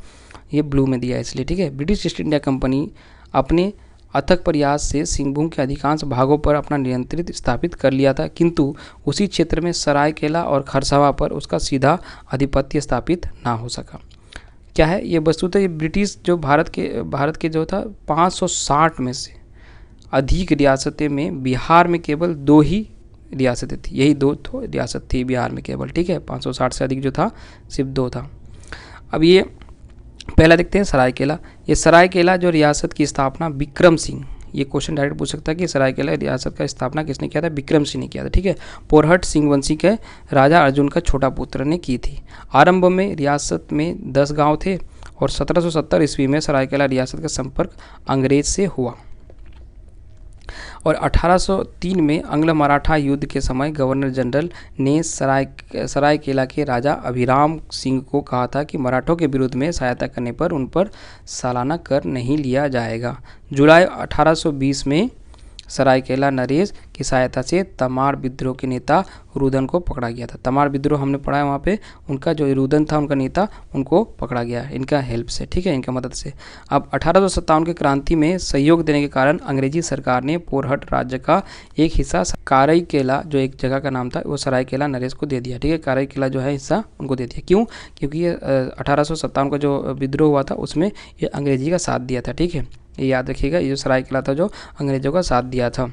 ये ब्लू में दिया है इसलिए। ठीक है, ब्रिटिश ईस्ट इंडिया कंपनी अपने अथक प्रयास से सिंहभूम के अधिकांश भागों पर अपना नियंत्रित स्थापित कर लिया था, किंतु उसी क्षेत्र में सरायकेला और खरसवा पर उसका सीधा आधिपत्य स्थापित ना हो सका। क्या है ये वस्तुतः ये ब्रिटिश जो भारत के जो था 560 में से अधिक रियासतें में बिहार में केवल 2 ही रियासतें थी, यही 2 रियासत थी बिहार में केवल। ठीक है, 560 से अधिक जो था सिर्फ 2 था। अब ये पहला देखते हैं सरायकेला। ये सरायकेला जो रियासत की स्थापना विक्रम सिंह, ये क्वेश्चन डायरेक्ट पूछ सकता है कि सरायकेला रियासत का स्थापना किसने किया था? विक्रम सिंह ने किया था। ठीक है, पोरहट सिंह वंशी के राजा अर्जुन का छोटा पुत्र ने की थी। आरंभ में रियासत में 10 गांव थे और 1770 ईस्वी में सरायकेला रियासत का संपर्क अंग्रेज से हुआ और 1803 में अंग्ल मराठा युद्ध के समय गवर्नर जनरल ने सरायकेला के राजा अभिराम सिंह को कहा था कि मराठों के विरोध में सहायता करने पर उन पर सालाना कर नहीं लिया जाएगा। जुलाई 1820 में सरायकेला नरेश की सहायता से तमार विद्रोह के नेता रुदन को पकड़ा गया था। तमार विद्रोह हमने पढ़ा है वहाँ पे, उनका जो रुदन था उनका नेता, उनको पकड़ा गया इनका हेल्प से। ठीक है, इनका मदद से। अब 1857 की क्रांति में सहयोग देने के कारण अंग्रेजी सरकार ने पोरहट राज्य का एक हिस्सा कराईकेला, जो एक जगह का नाम था, वो सरायकेला नरेश को दे दिया। ठीक है, कराईकेला जो है हिस्सा उनको दे दिया। क्यों? क्योंकि ये 1857 का जो विद्रोह हुआ था उसमें ये अंग्रेजी का साथ दिया था। ठीक है, ये याद रखिएगा, ये जो सरायकेला था जो अंग्रेजों का साथ दिया था।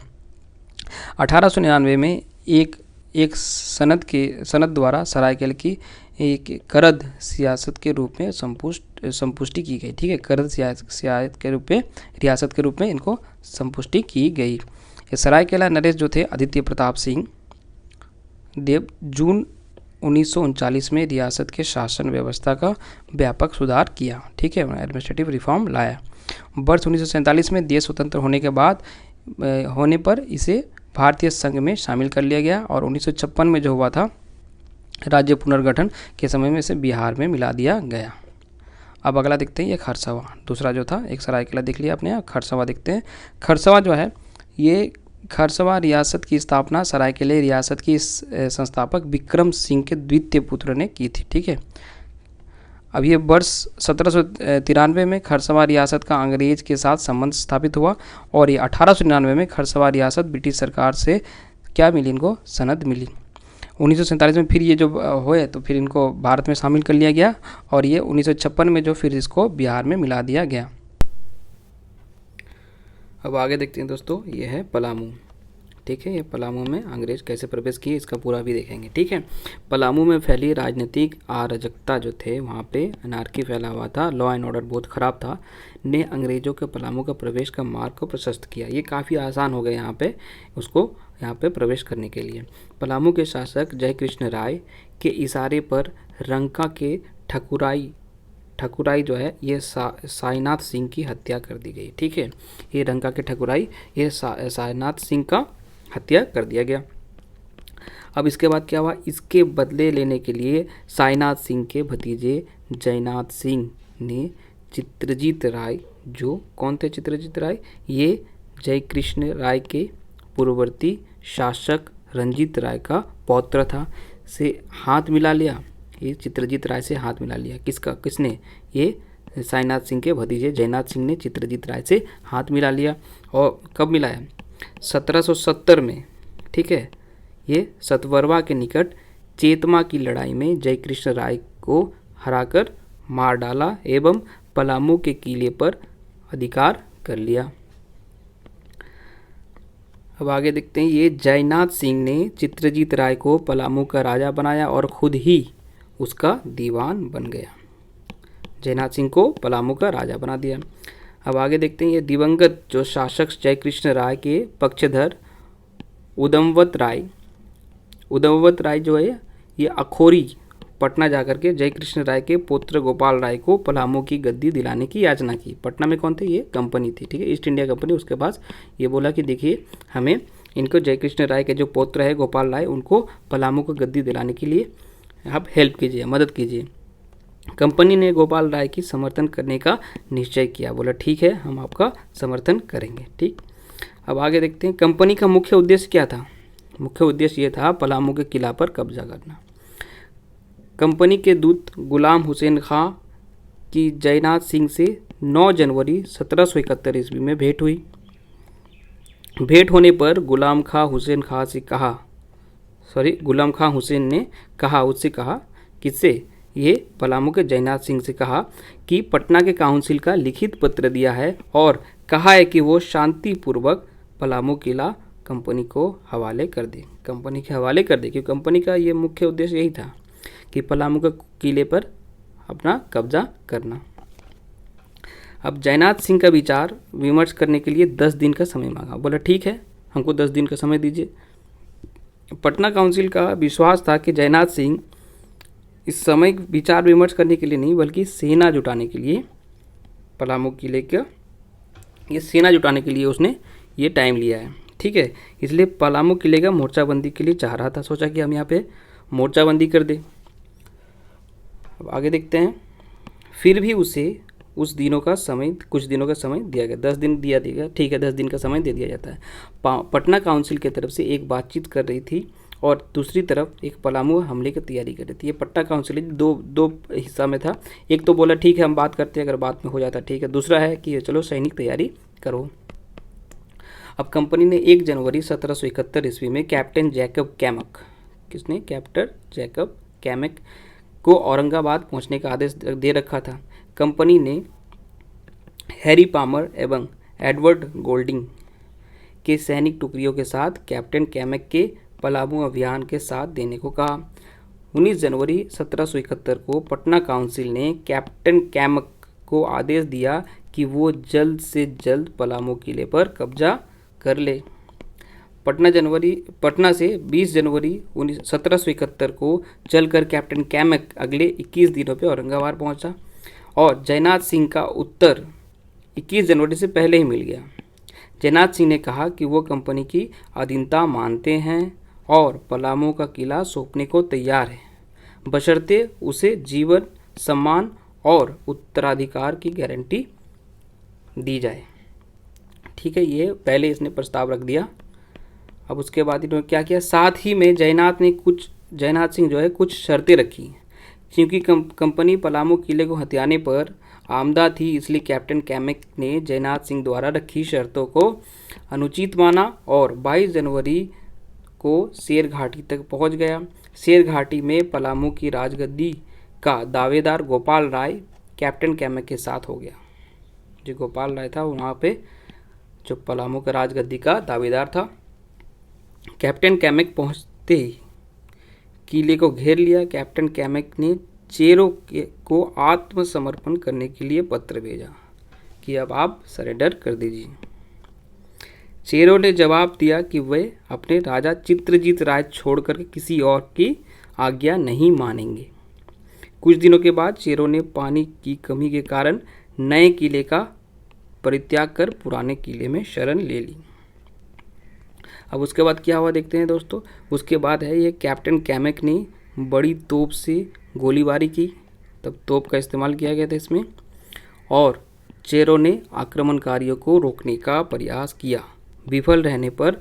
1899 में एक सनद द्वारा सरायकेला की एक करद सियासत के रूप में संपुष्टि की गई। ठीक है, करद सियासत के रूप में, रियासत के रूप में इनको संपुष्टि की गई। ये सरायकेला नरेश जो थे आदित्य प्रताप सिंह देव जून 1939 में रियासत के शासन व्यवस्था का व्यापक सुधार किया। ठीक है, एडमिनिस्ट्रेटिव रिफॉर्म लाया। वर्ष 1947 में देश स्वतंत्र होने पर इसे भारतीय संघ में शामिल कर लिया गया और 1956 में जो हुआ था राज्य पुनर्गठन के समय में इसे बिहार में मिला दिया गया। अब अगला देखते हैं ये खरसवा। दूसरा जो था एक सरायकेला देख लिया आपने, खरसवा देखते हैं। खरसवा जो है ये खरसवा रियासत की स्थापना सरायकेला रियासत की संस्थापक विक्रम सिंह के द्वितीय पुत्र ने की थी। ठीक है, अब ये वर्ष 1793 में खरसवा रियासत का अंग्रेज के साथ संबंध स्थापित हुआ और ये 1899 में खरसवा रियासत ब्रिटिश सरकार से क्या मिली? इनको सनद मिली। 1947 में फिर ये जो हुए तो फिर इनको भारत में शामिल कर लिया गया और ये 1956 में जो फिर इसको बिहार में मिला दिया गया। अब आगे देखते हैं दोस्तों, ये है पलामू। ठीक है, ये पलामू में अंग्रेज कैसे प्रवेश किए इसका पूरा भी देखेंगे। ठीक है, पलामू में फैली राजनीतिक अराजकता जो थे, वहाँ पे अनार्की फैला हुआ था, लॉ एंड ऑर्डर बहुत ख़राब था, ने अंग्रेजों के पलामू का प्रवेश का मार्ग को प्रशस्त किया। ये काफ़ी आसान हो गया यहाँ पे उसको यहाँ पे प्रवेश करने के लिए। पलामू के शासक जयकृष्ण राय के इशारे पर रंका के ठकुराई जो है ये साईनाथ सिंह की हत्या कर दी गई। ठीक है, ये रंका के ठकुराई ये साईनाथ सिंह का हत्या कर दिया गया। अब इसके बाद क्या हुआ? इसके बदले लेने के लिए साईनाथ सिंह के भतीजे जयनाथ सिंह ने चित्रजीत राय, जो कौन थे चित्रजीत राय? ये जयकृष्ण राय के पूर्ववर्ती शासक रंजीत राय का पौत्र था, से हाथ मिला लिया। ये चित्रजीत राय से हाथ मिला लिया। किसने? ये साईनाथ सिंह के भतीजे जयनाथ सिंह ने चित्रजीत राय से हाथ मिला लिया। और कब मिलाया? 1770 में। ठीक है, ये सतवरवा के निकट चेतमा की लड़ाई में जयकृष्ण राय को हराकर मार डाला एवं पलामू के किले पर अधिकार कर लिया। अब आगे देखते हैं, ये जयनाथ सिंह ने चित्रजीत राय को पलामू का राजा बनाया और खुद ही उसका दीवान बन गया। जयनाथ सिंह को पलामू का राजा बना दिया। अब आगे देखते हैं, ये दिवंगत जो शासक जयकृष्ण राय के पक्षधर उदमवत राय जो है ये अखोरी पटना जाकर के जय कृष्ण राय के पुत्र गोपाल राय को पलामू की गद्दी दिलाने की याचना की। पटना में कौन थे? ये कंपनी थी, ठीक है, ईस्ट इंडिया कंपनी। उसके पास ये बोला कि देखिए हमें इनको जय कृष्ण राय के जो पुत्र है गोपाल राय, उनको पलामू को गद्दी दिलाने के लिए आप हेल्प कीजिए, मदद कीजिए। कंपनी ने गोपाल राय की समर्थन करने का निश्चय किया, बोला ठीक है हम आपका समर्थन करेंगे। ठीक, अब आगे देखते हैं कंपनी का मुख्य उद्देश्य क्या था। मुख्य उद्देश्य ये था पलामू के किला पर कब्जा करना। कंपनी के दूत गुलाम हुसैन खां की जयनाथ सिंह से 9 जनवरी 1771 ईस्वी में भेंट हुई। भेंट होने पर गुलाम खां हुसैन ने कहा, उससे कहा, किससे? ये पलामू के जयनाथ सिंह से कहा कि पटना के काउंसिल का लिखित पत्र दिया है और कहा है कि वो शांतिपूर्वक पलामू किला कंपनी को हवाले कर दे, कंपनी के हवाले कर दे, क्योंकि कंपनी का ये मुख्य उद्देश्य यही था कि पलामू के किले पर अपना कब्जा करना। अब जयनाथ सिंह का विचार विमर्श करने के लिए 10 दिन का समय मांगा। बोला ठीक है हमको 10 दिन का समय दीजिए। पटना काउंसिल का विश्वास था कि जयनाथ सिंह इस समय विचार विमर्श करने के लिए नहीं बल्कि सेना जुटाने के लिए, पलामू किले का ये सेना जुटाने के लिए उसने ये टाइम लिया है, ठीक है। इसलिए पलामू किले का मोर्चाबंदी के लिए चाह रहा था, सोचा कि हम यहाँ पे मोर्चाबंदी कर दें। अब आगे देखते हैं। फिर भी उसे कुछ दिनों का समय दिया गया, 10 दिन दिया गया, ठीक है 10 दिन का समय दे दिया जाता है। पटना काउंसिल की तरफ से एक बातचीत कर रही थी और दूसरी तरफ एक पलामू हमले की तैयारी कर रही थी। ये पटना काउंसिल दो हिस्सा में था। एक तो बोला ठीक है हम बात करते हैं, अगर बात में हो जाता ठीक है। दूसरा है कि चलो सैनिक तैयारी करो। अब कंपनी ने 1 जनवरी 1771 ईस्वी में कैप्टन जैकब कैमक को औरंगाबाद पहुंचने का आदेश दे रखा था। कंपनी ने हैरी पामर एवं एडवर्ड गोल्डिंग के सैनिक टुकड़ियों के साथ कैप्टन कैमक के पलामू अभियान के साथ देने को कहा। 19 जनवरी 1771 को पटना काउंसिल ने कैप्टन कैमक को आदेश दिया कि वो जल्द से जल्द पलामू किले पर कब्जा कर ले। पटना से 20 जनवरी 1771 को चलकर कैप्टन कैमक अगले 21 दिनों पे औरंगाबाद पहुंचा और जयनाथ सिंह का उत्तर 21 जनवरी से पहले ही मिल गया। जयनाथ सिंह ने कहा कि वो कंपनी की अधीनता मानते हैं और पलामू का किला सौंपने को तैयार है, बशर्ते उसे जीवन, सम्मान और उत्तराधिकार की गारंटी दी जाए। ठीक है, ये पहले इसने प्रस्ताव रख दिया। अब उसके बाद इन्होंने क्या किया, साथ ही में जयनाथ सिंह जो है कुछ शर्तें रखी। क्योंकि कंपनी पलामू किले को हथियाने पर आमदा थी, इसलिए कैप्टन कैमक ने जयनाथ सिंह द्वारा रखी शर्तों को अनुचित माना और 22 जनवरी को शेर घाटी तक पहुंच गया। शेर घाटी में पलामू की राजगद्दी का दावेदार गोपाल राय कैप्टन कैमक के साथ हो गया। जो गोपाल राय था वहाँ पे जो पलामू का राजगद्दी का दावेदार था। कैप्टन कैमक पहुंचते ही किले को घेर लिया। कैप्टन कैमक ने चेरो को आत्मसमर्पण करने के लिए पत्र भेजा कि अब आप सरेंडर कर दीजिए। चेरो ने जवाब दिया कि वे अपने राजा चित्रजीत राय छोड़कर किसी और की आज्ञा नहीं मानेंगे। कुछ दिनों के बाद चेरो ने पानी की कमी के कारण नए किले का परित्याग कर पुराने किले में शरण ले ली। अब उसके बाद क्या हुआ देखते हैं दोस्तों। उसके बाद है ये कैप्टन कैमक ने बड़ी तोप से गोलीबारी की, तब तोप का इस्तेमाल किया गया था इसमें, और चेरो ने आक्रमणकारियों को रोकने का प्रयास किया। विफल रहने पर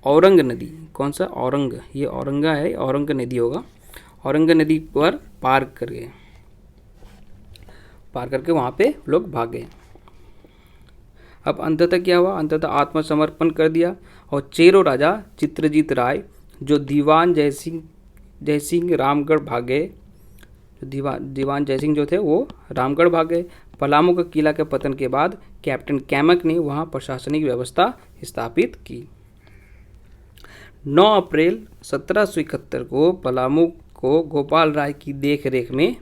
औरंग नदी, कौन सा औरंग, ये औरंगा है, औरंग नदी होगा, औरंग नदी पर पार करके वहाँ पे लोग भाग गए। अब अंततः क्या हुआ, अंततः आत्मसमर्पण कर दिया और चेरो राजा चित्रजीत राय जो दीवान जयसिंह रामगढ़ भाग गए। दीवान जयसिंह जो थे वो रामगढ़ भाग गए। पलामू का किला के पतन के बाद कैप्टन कैमक ने वहां प्रशासनिक व्यवस्था स्थापित की। 9 अप्रैल 1771 को पलामू को गोपाल राय की देखरेख में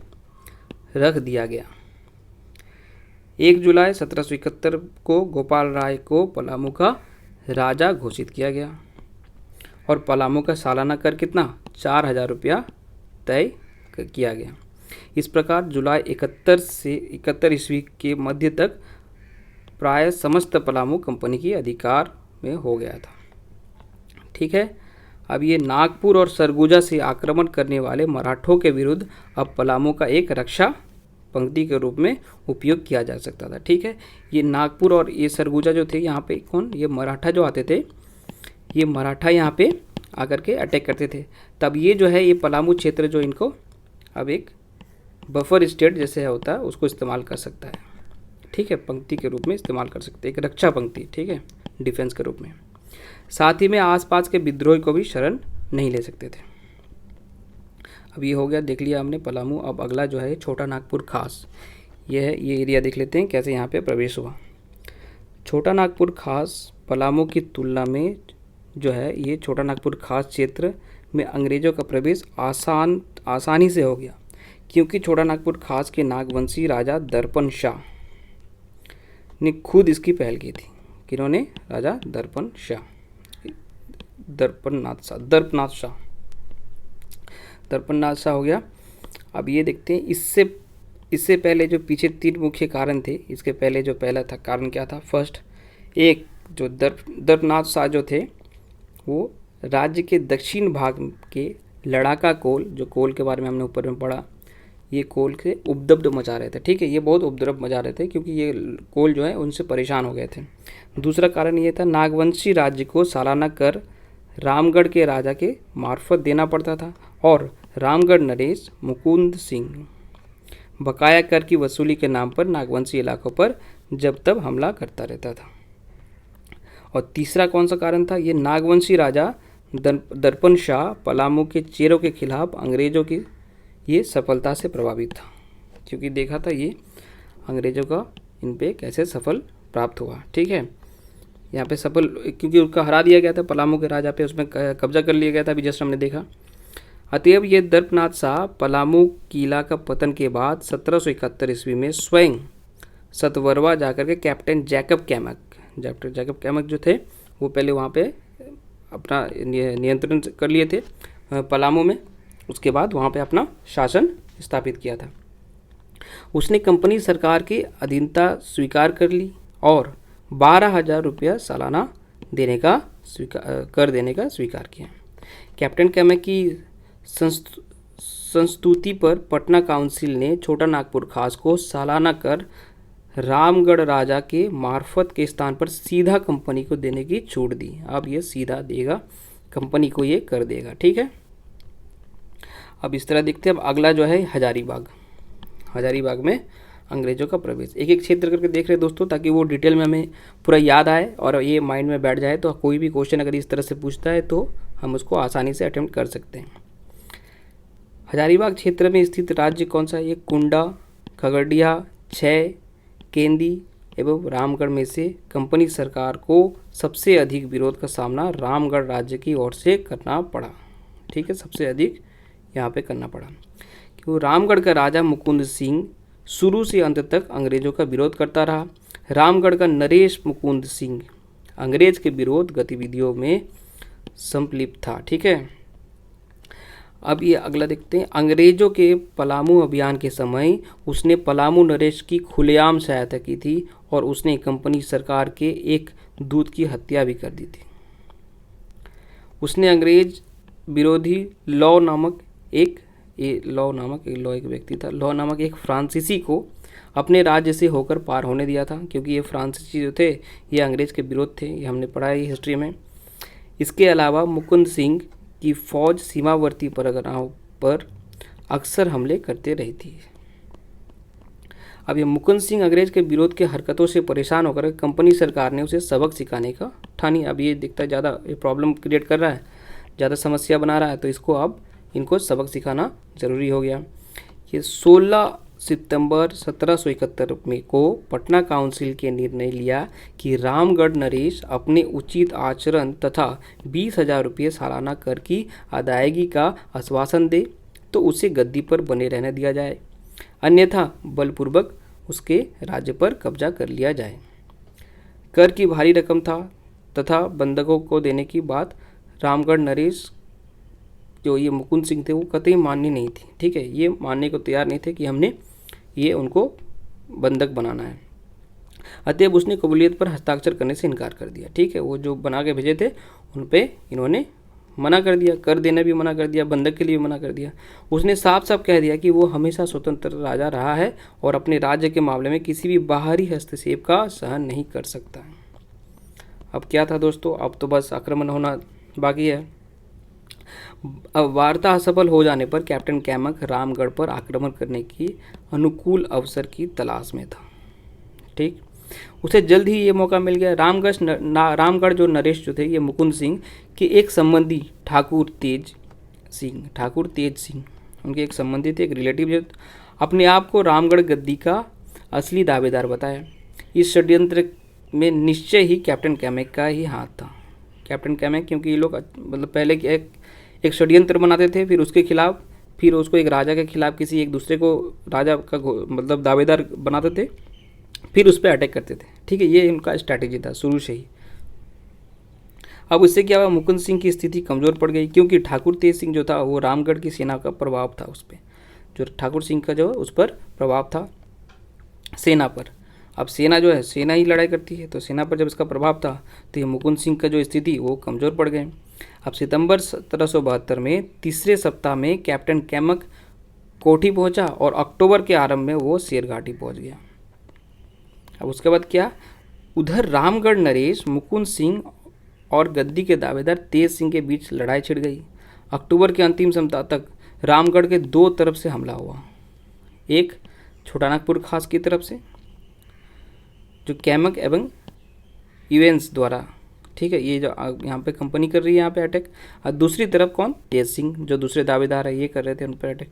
रख दिया गया। 1 जुलाई 1771 को गोपाल राय को पलामू का राजा घोषित किया गया और पलामू का सालाना कर कितना 4000 रुपया तय किया गया। इस प्रकार जुलाई 71 से 71 ईस्वी के मध्य तक प्राय समस्त पलामू कंपनी के अधिकार में हो गया था। ठीक है। अब ये नागपुर और सरगुजा से आक्रमण करने वाले मराठों के विरुद्ध अब पलामू का एक रक्षा पंक्ति के रूप में उपयोग किया जा सकता था। ठीक है। ये नागपुर और ये सरगुजा जो थे, यहाँ पे कौन, ये मराठा जो आते थे, ये मराठा यहाँ पे आकर के अटैक करते थे। तब ये जो है, ये पलामू क्षेत्र जो इनको अब एक बफर स्टेट जैसे होता है उसको इस्तेमाल कर सकता है। ठीक है, पंक्ति के रूप में इस्तेमाल कर सकते हैं, एक रक्षा पंक्ति। ठीक है, डिफेंस के रूप में। साथ ही में आसपास के विद्रोही को भी शरण नहीं ले सकते थे। अब ये हो गया, देख लिया हमने पलामू। अब अगला जो है छोटा नागपुर खास, ये है, ये एरिया देख लेते हैं कैसे यहाँ पे प्रवेश हुआ। छोटा नागपुर खास पलामू की तुलना में जो है, ये छोटा नागपुर खास क्षेत्र में अंग्रेज़ों का प्रवेश आसानी से हो गया, क्योंकि छोटा नागपुर खास के नागवंशी राजा दर्पण शाह ने खुद इसकी पहल की थी। किन्होंने? राजा दर्पनाथ शाह हो गया। अब ये देखते हैं, इससे पहले जो पीछे 3 मुख्य कारण थे। इसके पहले जो पहला था कारण क्या था? फर्स्ट, एक जो दर्पनाथ शाह जो थे, वो राज्य के दक्षिण भाग के लड़ाका कोल, जो कोल के बारे में हमने ऊपर में पढ़ा, ये कोल के उपद्रव मचा रहे थे। ठीक है, ये बहुत उपद्रव मचा रहे थे क्योंकि ये कोल जो है उनसे परेशान हो गए थे। दूसरा कारण ये था, नागवंशी राज्य को सालाना कर रामगढ़ के राजा के मार्फत देना पड़ता था और रामगढ़ नरेश मुकुंद सिंह बकाया कर की वसूली के नाम पर नागवंशी इलाकों पर जब तब हमला करता रहता था। और तीसरा कौन सा कारण था? ये नागवंशी राजा दर्पण शाह पलामू के चेरों के खिलाफ अंग्रेज़ों की ये सफलता से प्रभावित था, क्योंकि देखा था ये अंग्रेज़ों का इन पे कैसे सफल प्राप्त हुआ। ठीक है, यहाँ पे सफल, क्योंकि उसका हरा दिया गया था पलामू के राजा पे, उसमें कब्जा कर लिया गया था, अभी जस्ट हमने देखा। अतएव ये दर्पनाथ शाह पलामू किला का पतन के बाद 1771 ईस्वी में स्वयं सतवरवा जाकर के कैप्टन जैकब कैमक जो थे, वो पहले वहाँ पे अपना नियंत्रण कर लिए थे पलामू में। उसके बाद वहाँ पे अपना शासन स्थापित किया था। उसने कंपनी सरकार की अधीनता स्वीकार कर ली और 12,000 रुपया सालाना कर देने का स्वीकार किया। कैप्टन कैमक की संस्तुति पर पटना काउंसिल ने छोटा नागपुर खास को सालाना कर रामगढ़ राजा के मार्फत के स्थान पर सीधा कंपनी को देने की छूट दी। अब ये सीधा देगा, कंपनी को ये कर देगा। ठीक है, अब इस तरह देखते हैं। अब अगला जो है हजारीबाग में अंग्रेज़ों का प्रवेश। एक एक क्षेत्र करके देख रहे हैं दोस्तों, ताकि वो डिटेल में हमें पूरा याद आए और ये माइंड में बैठ जाए, तो कोई भी क्वेश्चन अगर इस तरह से पूछता है तो हम उसको आसानी से अटेम्प्ट कर सकते हैं। हजारीबाग क्षेत्र में स्थित राज्य कौन सा है? ये कुंडा, खगड़िया, छय, केंदी एवं रामगढ़ में से कंपनी सरकार को सबसे अधिक विरोध का सामना रामगढ़ राज्य की ओर से करना पड़ा। ठीक है, सबसे अधिक यहाँ पे करना पड़ा, क्योंकि रामगढ़ का राजा मुकुंद सिंह शुरू से अंत तक अंग्रेज़ों का विरोध करता रहा। रामगढ़ का नरेश मुकुंद सिंह अंग्रेज के विरोध गतिविधियों में संलिप्त था। ठीक है, अब ये अगला देखते हैं। अंग्रेज़ों के पलामू अभियान के समय उसने पलामू नरेश की खुलेआम सहायता की थी और उसने कंपनी सरकार के एक दूत की हत्या भी कर दी थी। उसने अंग्रेज विरोधी लॉ नामक एक व्यक्ति था, लॉ नामक एक फ्रांसीसी को अपने राज्य से होकर पार होने दिया था, क्योंकि ये फ्रांसीसी जो थे ये अंग्रेज के विरोध थे, ये हमने पढ़ा है हिस्ट्री में। इसके अलावा मुकुंद सिंह की फौज सीमावर्ती परगनाओं पर अक्सर हमले करते रही थी। अब ये मुकुंद सिंह अंग्रेज के विरोध के हरकतों से परेशान होकर कंपनी सरकार ने उसे सबक सिखाने का ठानी। अब ये दिखता है ज़्यादा प्रॉब्लम क्रिएट कर रहा है, ज़्यादा समस्या बना रहा है, तो इसको अब इनको सबक सिखाना ज़रूरी हो गया। ये 16 सितंबर 1771 में को पटना काउंसिल के निर्णय लिया कि रामगढ़ नरेश अपने उचित आचरण तथा 20,000 रुपये सालाना कर की अदायगी का आश्वासन दे तो उसे गद्दी पर बने रहने दिया जाए, अन्यथा बलपूर्वक उसके राज्य पर कब्जा कर लिया जाए। कर की भारी रकम था तथा बंधकों को देने की बात रामगढ़ नरेश जो ये मुकुंद सिंह थे वो कतई माननी नहीं थी, ठीक है, ये मानने को तैयार नहीं थे कि हमने ये उनको बंधक बनाना है। अतएव उसने कबूलियत पर हस्ताक्षर करने से इनकार कर दिया, ठीक है। वो जो बना के भेजे थे उन पे इन्होंने मना कर दिया, कर देना भी मना कर दिया, बंधक के लिए भी मना कर दिया। उसने साफ साफ कह दिया कि वो हमेशा स्वतंत्र राजा रहा है और अपने राज्य के मामले में किसी भी बाहरी हस्तक्षेप का सहन नहीं कर सकता। अब क्या था दोस्तों, अब तो बस आक्रमण होना बाकी है। अब वार्ता असफल हो जाने पर कैप्टन कैमक रामगढ़ पर आक्रमण करने की अनुकूल अवसर की तलाश में था, ठीक। उसे जल्द ही ये मौका मिल गया। रामगढ़ जो नरेश जो थे ये मुकुंद सिंह के एक संबंधी ठाकुर तेज सिंह उनके एक संबंधी थे, एक रिलेटिव, जो अपने आप को रामगढ़ गद्दी का असली दावेदार बताया। इस षड्यंत्र में निश्चय ही कैप्टन कैमक का ही हाथ था। कैप्टन कैमक, क्योंकि ये लोग मतलब पहले एक षड्यंत्र बनाते थे, फिर उसके खिलाफ, फिर उसको एक राजा के खिलाफ किसी एक दूसरे को राजा का मतलब दावेदार बनाते थे, फिर उस पर अटैक करते थे, ठीक है। ये इनका स्ट्रैटेजी था शुरू से ही। अब इससे क्या हुआ, मुकुंद सिंह की स्थिति कमज़ोर पड़ गई, क्योंकि ठाकुर तेज सिंह जो था वो रामगढ़ की सेना का प्रभाव था उस पर, जो ठाकुर सिंह का जो उस पर प्रभाव था सेना पर। अब सेना जो है, सेना ही लड़ाई करती है, तो सेना पर जब इसका प्रभाव था तो ये मुकुंद सिंह का जो स्थिति वो कमज़ोर पड़ गए। अब सितंबर 1772 में तीसरे सप्ताह में कैप्टन कैमक कोठी पहुंचा और अक्टूबर के आरंभ में वो शेरघाटी पहुंच गया। अब उसके बाद क्या, उधर रामगढ़ नरेश मुकुंद सिंह और गद्दी के दावेदार तेज सिंह के बीच लड़ाई छिड़ गई। अक्टूबर के अंतिम सप्ताह तक रामगढ़ के दो तरफ से हमला हुआ, एक छोटानागपुर खास की तरफ से जो कैमक एवं इवेंस द्वारा, ठीक है, ये जो यहाँ पे कंपनी कर रही है यहाँ पे अटैक, और दूसरी तरफ कौन, तेज सिंह जो दूसरे दावेदार है ये कर रहे थे उन पर अटैक।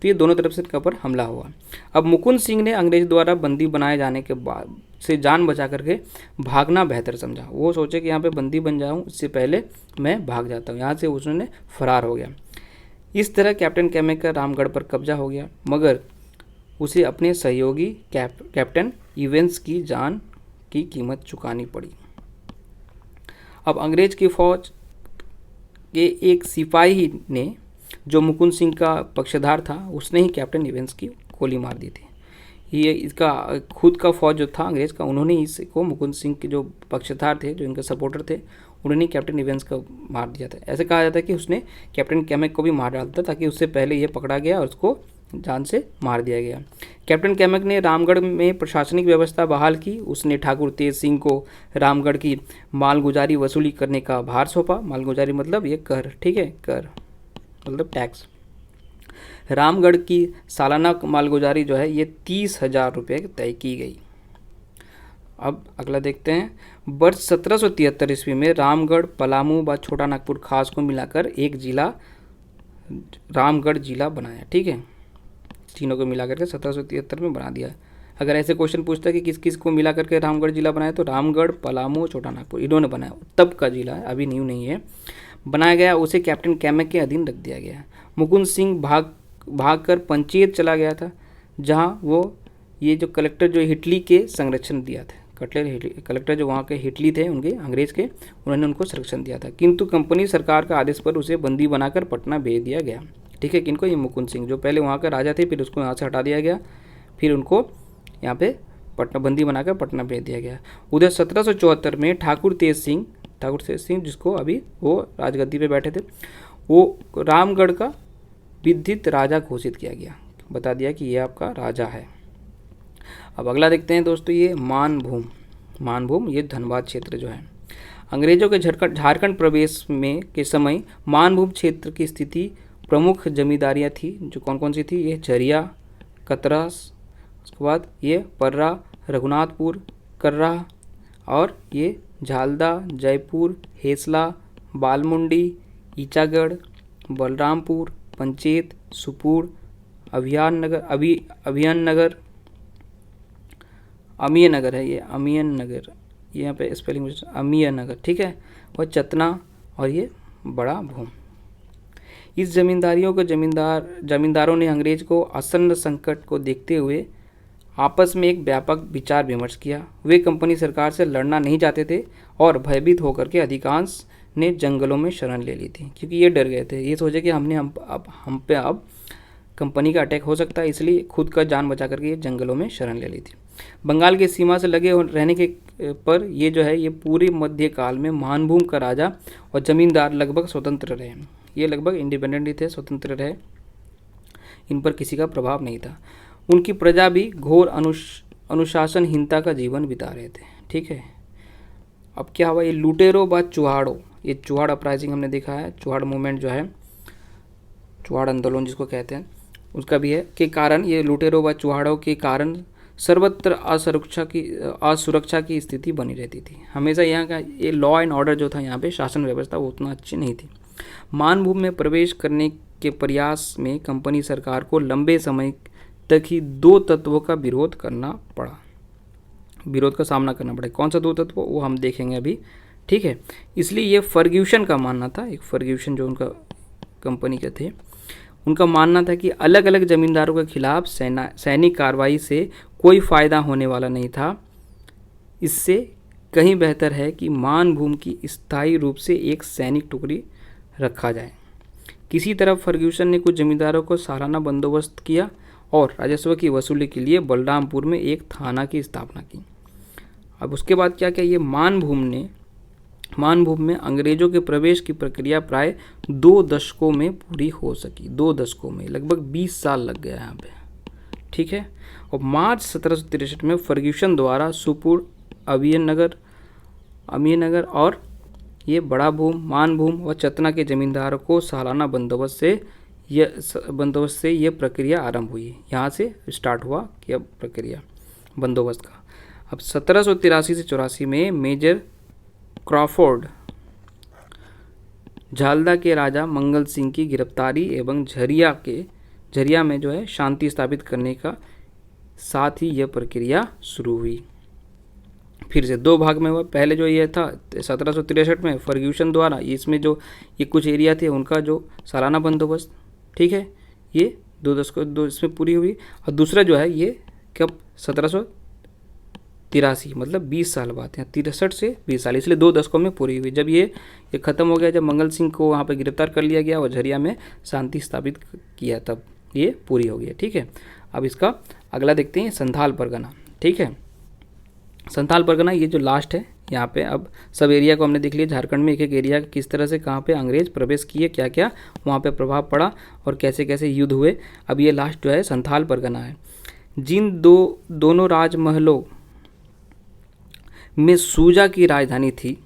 तो ये दोनों तरफ से इनके ऊपर हमला हुआ। अब मुकुंद सिंह ने अंग्रेज द्वारा बंदी बनाए जाने के बाद से जान बचा करके भागना बेहतर समझा। वो सोचे कि यहाँ पे बंदी बन जाऊँ, इससे पहले मैं भाग जाता हूँ, यहाँ से उसने फरार हो गया। इस तरह कैप्टन कैमक का रामगढ़ पर कब्जा हो गया, मगर उसे अपने सहयोगी कैप्टन इवेंस की जान की कीमत चुकानी पड़ी। अब अंग्रेज की फौज के एक सिपाही ने, जो मुकुंद सिंह का पक्षधार था, उसने ही कैप्टन इवेंस की गोली मार दी थी। ये इसका खुद का फौज जो था अंग्रेज का, उन्होंने इसको मुकुंद सिंह के जो पक्षधार थे, जो इनके सपोर्टर थे, उन्होंने कैप्टन इवेंस को मार दिया था। ऐसे कहा जाता है कि उसने कैप्टन कैमक को भी मार डाला था, ताकि उससे पहले ये पकड़ा गया और उसको जान से मार दिया गया। कैप्टन कैमक ने रामगढ़ में प्रशासनिक व्यवस्था बहाल की। उसने ठाकुर तेज सिंह को रामगढ़ की मालगुजारी वसूली करने का भार सौंपा। मालगुजारी मतलब ये कर, ठीक है, कर मतलब टैक्स। रामगढ़ की सालाना मालगुजारी जो है ये 30,000 रुपये तय की गई। अब अगला देखते हैं। वर्ष 1773 ईस्वी में रामगढ़, पलामू व छोटा नागपुर खास को मिलाकर एक जिला रामगढ़ जिला बनाया, ठीक है, तीनों को मिला करके 1773 में बना दिया। अगर ऐसे क्वेश्चन पूछता है कि किस किस को मिला करके रामगढ़ जिला बनाया, तो रामगढ़, पलामू, छोटा नागपुर इन्होंने बनाया, तब का जिला है, अभी न्यू नहीं है, बनाया गया। उसे कैप्टन कैमक के अधीन रख दिया गया। मुकुंद सिंह भागकर पंचेत चला गया था, जहां वो ये जो कलेक्टर जो हिटली के संरक्षण दिया था, कलेक्टर जो वहाँ के हिटली थे उनके अंग्रेज के, उन्होंने उनको संरक्षण दिया था। किंतु कंपनी सरकार का आदेश पर उसे बंदी बनाकर पटना भेज दिया गया, ठीक है। किनको, ये मुकुंद सिंह जो पहले वहाँ का राजा थे, फिर उसको यहाँ से हटा दिया गया, फिर उनको यहाँ पे पटना बंदी बनाकर पटना भेज दिया गया। उधर 1774 में ठाकुर तेज सिंह जिसको अभी वो राजगद्दी पे बैठे थे, वो रामगढ़ का विधित राजा घोषित किया गया, बता दिया कि ये आपका राजा है। अब अगला देखते हैं दोस्तों, ये मानभूम ये धनबाद क्षेत्र जो है, अंग्रेजों के झारखंड प्रवेश में के समय मानभूम क्षेत्र की स्थिति प्रमुख जमींदारियाँ थी, जो कौन कौन सी थी, ये झरिया, कतरस, उसके बाद ये पर्रा, रघुनाथपुर, कर्रा, और ये झालदा, जयपुर, हेसला, बालमुंडी, ईचागढ़, बलरामपुर, पंचेत, सुपुर, अमीय नगर है, ये अमीयन नगर, यहाँ पे स्पेलिंग अमीय नगर, ठीक है, और चतना, और ये बड़ा भूम। इस जमींदारों ने अंग्रेज को आसन्न संकट को देखते हुए आपस में एक व्यापक विचार विमर्श किया। वे कंपनी सरकार से लड़ना नहीं चाहते थे और भयभीत होकर के अधिकांश ने जंगलों में शरण ले ली थी, क्योंकि ये डर गए थे, ये सोचे कि हम पे अब कंपनी का अटैक हो सकता है, इसलिए खुद का जान बचा करके ये जंगलों में शरण ले ली थी। बंगाल की सीमा से लगे रहने के पर ये जो है ये पूरे मध्यकाल में मानभूम का राजा और जमींदार लगभग स्वतंत्र रहे। ये लगभग इंडिपेंडेंट ही थे, स्वतंत्र रहे, इन पर किसी का प्रभाव नहीं था। उनकी प्रजा भी घोर अनुशासनहीनता का जीवन बिता रहे थे। ठीक है, अब क्या हुआ, ये लुटेरो व चुहाड़ो, ये चुहाड़ अपराइजिंग हमने देखा है, चुहाड़ मूवमेंट जो है, चुहाड़ आंदोलन जिसको कहते हैं, उसका भी है, के कारण ये लुटेरो व चुहाड़ों के कारण सर्वत्र असुरक्षा की स्थिति बनी रहती थी। हमेशा यहाँ का ये लॉ एंड ऑर्डर जो था, यहाँ पे शासन व्यवस्था वो उतना अच्छी नहीं थी। मानभूम में प्रवेश करने के प्रयास में कंपनी सरकार को लंबे समय तक ही दो तत्वों का विरोध का सामना करना पड़ा। कौन सा दो तत्व, वो हम देखेंगे अभी। ठीक है, इसलिए ये फर्ग्यूसन का मानना था, एक फर्ग्यूसन जो उनका कंपनी के थे, उनका मानना था कि अलग अलग जमींदारों के खिलाफ सैनिक कार्रवाई से कोई फ़ायदा होने वाला नहीं था। इससे कहीं बेहतर है कि मानभूम की स्थायी रूप से एक सैनिक टुकड़ी रखा जाए। किसी तरह फर्ग्यूसन ने कुछ जमींदारों को सालाना बंदोबस्त किया और राजस्व की वसूली के लिए बलरामपुर में एक थाना की स्थापना की। अब उसके बाद क्या किया, ये मानभूम में अंग्रेजों के प्रवेश की प्रक्रिया प्राय 2 दशकों में पूरी हो सकी। 2 दशकों में लगभग 20 साल लग गया यहाँ पे। ठीक है, और मार्च 1763 में फर्ग्यूसन द्वारा सुपुर, अमीनगर और ये बड़ा भूम, मानभूम व चतना के जमींदारों को सालाना बंदोबस्त से ये प्रक्रिया आरंभ हुई। यहाँ से स्टार्ट हुआ यह प्रक्रिया बंदोबस्त का। अब 1783 से 84 में मेजर क्रॉफोर्ड झालदा के राजा मंगल सिंह की गिरफ्तारी एवं झरिया में जो है शांति स्थापित करने का साथ ही यह प्रक्रिया शुरू हुई। फिर से 2 भाग में हुआ। पहले जो ये था 1763 में फर्ग्यूसन द्वारा, इसमें जो ये कुछ एरिया थे उनका जो सालाना बंदोबस्त, ठीक है, ये 2 दशकों इसमें पूरी हुई। और दूसरा जो है ये कब, 1783, मतलब 20 साल बाद, यहाँ 63 से 20 साल, इसलिए 2 दशकों में पूरी हुई। जब ये खत्म हो गया, जब मंगल सिंह को वहाँ पर गिरफ्तार कर लिया गया और झरिया में शांति स्थापित किया, तब ये पूरी हो गई। ठीक है, अब इसका अगला देखते हैं, संथाल परगना। ठीक है, संथाल परगना ये जो लास्ट है, यहाँ पे अब सब एरिया को हमने देख लिया। झारखंड में एक एक एरिया किस तरह से कहाँ पे अंग्रेज प्रवेश किए, क्या क्या वहाँ पे प्रभाव पड़ा और कैसे कैसे युद्ध हुए। अब ये लास्ट जो है संथाल परगना है। जिन दोनों राजमहलों में सूजा की राजधानी थी,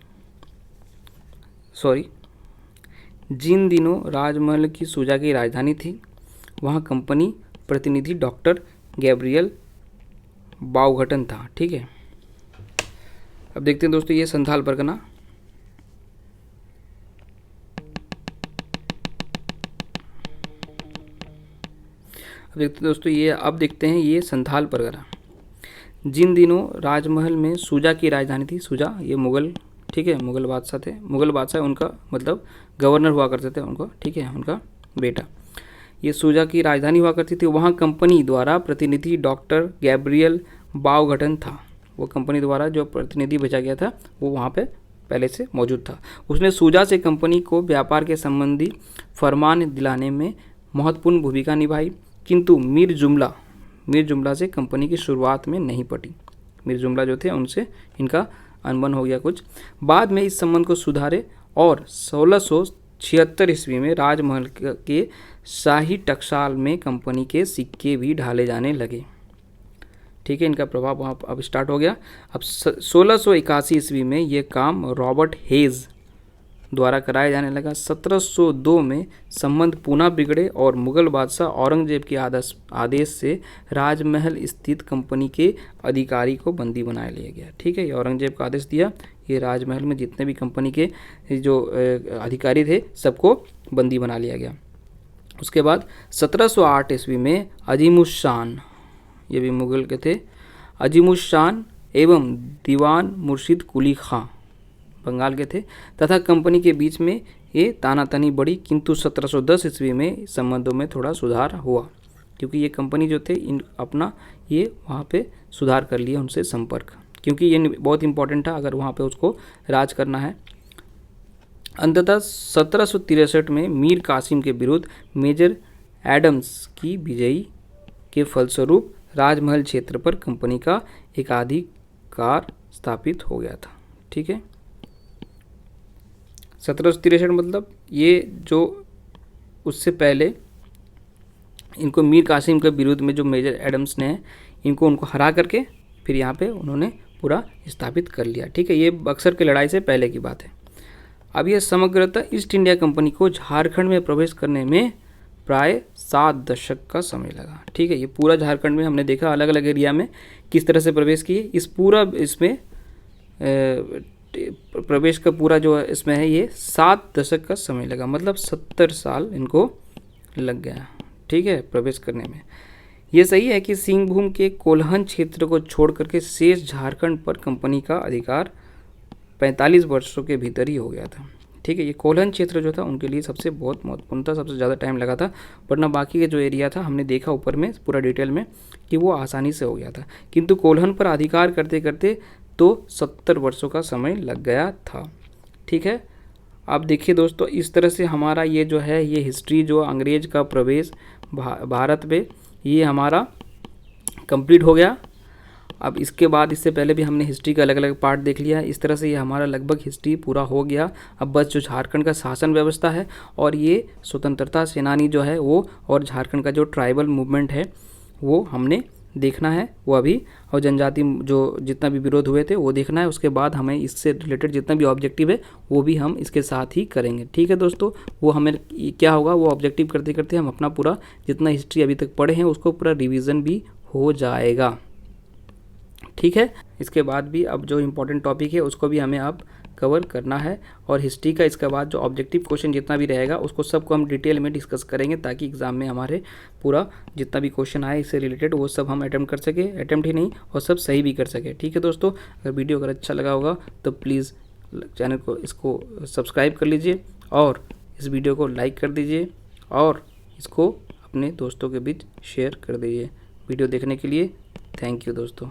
जिन दिनों राजमहल की सूजा की राजधानी थी, वहाँ कंपनी प्रतिनिधि डॉक्टर गैब्रियल बाउघटन था। ठीक है, अब देखते हैं दोस्तों ये संथाल परगना। अब देखते हैं दोस्तों देखते हैं ये संथाल परगना। जिन दिनों राजमहल में सूजा की राजधानी थी, सूजा ये मुगल, ठीक है, मुगल बादशाह थे, मुगल बादशाह उनका मतलब गवर्नर हुआ करते थे उनको, ठीक है, उनका बेटा, ये सूजा की राजधानी हुआ करती थी। वहाँ कंपनी द्वारा प्रतिनिधि डॉक्टर गैब्रियल बाउघटन था। वो कंपनी द्वारा जो प्रतिनिधि भेजा गया था वो वहाँ पे पहले से मौजूद था। उसने सूजा से कंपनी को व्यापार के संबंधी फरमान दिलाने में महत्वपूर्ण भूमिका निभाई, किंतु मीर जुमला से कंपनी की शुरुआत में नहीं पटी। मीर जुमला जो थे उनसे इनका अनबन हो गया कुछ। बाद में इस संबंध को सुधारे और 1676 ईस्वी में राजमहल के शाही टकसाल में कंपनी के सिक्के भी ढाले जाने लगे। ठीक है, इनका प्रभाव वहाँ अब स्टार्ट हो गया। अब 1681 ईस्वी में ये काम रॉबर्ट हेज द्वारा कराया जाने लगा। 1702 में संबंध पुनः बिगड़े और मुगल बादशाह औरंगजेब के आदेश से राजमहल स्थित कंपनी के अधिकारी को बंदी बना लिया गया। ठीक है, ये औरंगजेब का आदेश दिया, ये राजमहल में जितने भी कंपनी के जो अधिकारी थे सबको बंदी बना लिया गया। उसके बाद 1708 ईस्वी में अजीमुशान, ये भी मुगल के थे, अजीमुशान एवं दीवान मुर्शिद कुली खां बंगाल के थे, तथा कंपनी के बीच में ये तानातनी बढ़ी, किंतु 1710 ईस्वी में संबंधों में थोड़ा सुधार हुआ, क्योंकि ये कंपनी जो थे अपना ये वहाँ पे सुधार कर लिया उनसे संपर्क, क्योंकि ये बहुत इंपॉर्टेंट था अगर वहाँ पे उसको राज करना है अंततः 1763 में मीर कासिम के विरुद्ध मेजर एडम्स की विजयी के फलस्वरूप राजमहल क्षेत्र पर कंपनी का एकाधिकार स्थापित हो गया था। ठीक है, 1763 मतलब ये जो उससे पहले इनको मीर कासिम के विरुद्ध में जो मेजर एडम्स ने उनको हरा करके फिर यहाँ पे उन्होंने पूरा स्थापित कर लिया। ठीक है, ये बक्सर की लड़ाई से पहले की बात है। अब यह समग्रतः ईस्ट इंडिया कंपनी को झारखंड में प्रवेश करने में प्राय 7 दशक का समय लगा। ठीक है, ये पूरा झारखंड में हमने देखा अलग अलग एरिया में किस तरह से प्रवेश किए। इस पूरा इसमें प्रवेश का पूरा जो इसमें है ये 7 दशक का समय लगा, मतलब 70 साल इनको लग गया। ठीक है, प्रवेश करने में। ये सही है कि सिंहभूम के कोल्हन क्षेत्र को छोड़ करके शेष झारखंड पर कंपनी का अधिकार 45 वर्षों के भीतर ही हो गया था। ठीक है, ये कोल्हन क्षेत्र जो था उनके लिए सबसे बहुत महत्वपूर्ण था, सबसे ज़्यादा टाइम लगा था, वरना बाकी के जो एरिया था हमने देखा ऊपर में पूरा डिटेल में कि वो आसानी से हो गया था, किंतु कोल्हन पर अधिकार करते करते तो 70 वर्षों का समय लग गया था। ठीक है, अब देखिए दोस्तों, इस तरह से हमारा ये जो है ये हिस्ट्री जो अंग्रेज का प्रवेश भारत में ये हमारा कंप्लीट हो गया। अब इसके बाद इससे पहले भी हमने हिस्ट्री का अलग अलग पार्ट देख लिया है। इस तरह से ये हमारा लगभग हिस्ट्री पूरा हो गया। अब बस जो झारखंड का शासन व्यवस्था है और ये स्वतंत्रता सेनानी जो है वो और झारखंड का जो ट्राइबल मूवमेंट है वो हमने देखना है वो अभी, और जनजाति जो जितना भी विरोध हुए थे वो देखना है। उसके बाद हमें इससे रिलेटेड जितना भी ऑब्जेक्टिव है वो भी हम इसके साथ ही करेंगे। ठीक है दोस्तों, वो हमें क्या होगा, वो ऑब्जेक्टिव करते करते हम अपना पूरा जितना हिस्ट्री अभी तक पढ़े हैं उसको पूरा रिविज़न भी हो जाएगा। ठीक है, इसके बाद भी अब जो इम्पोर्टेंट टॉपिक है उसको भी हमें अब कवर करना है, और हिस्ट्री का इसके बाद जो ऑब्जेक्टिव क्वेश्चन जितना भी रहेगा उसको सबको हम डिटेल में डिस्कस करेंगे, ताकि एग्जाम में हमारे पूरा जितना भी क्वेश्चन आए इससे रिलेटेड वो सब हम अटेम्प्ट कर सके, अटेम्प्ट ही नहीं और सब सही भी कर सके। ठीक है दोस्तों, अगर वीडियो अगर अच्छा लगा होगा तो प्लीज़ चैनल को इसको सब्सक्राइब कर लीजिए और इस वीडियो को लाइक कर दीजिए और इसको अपने दोस्तों के बीच शेयर कर दीजिए। वीडियो देखने के लिए थैंक यू दोस्तों।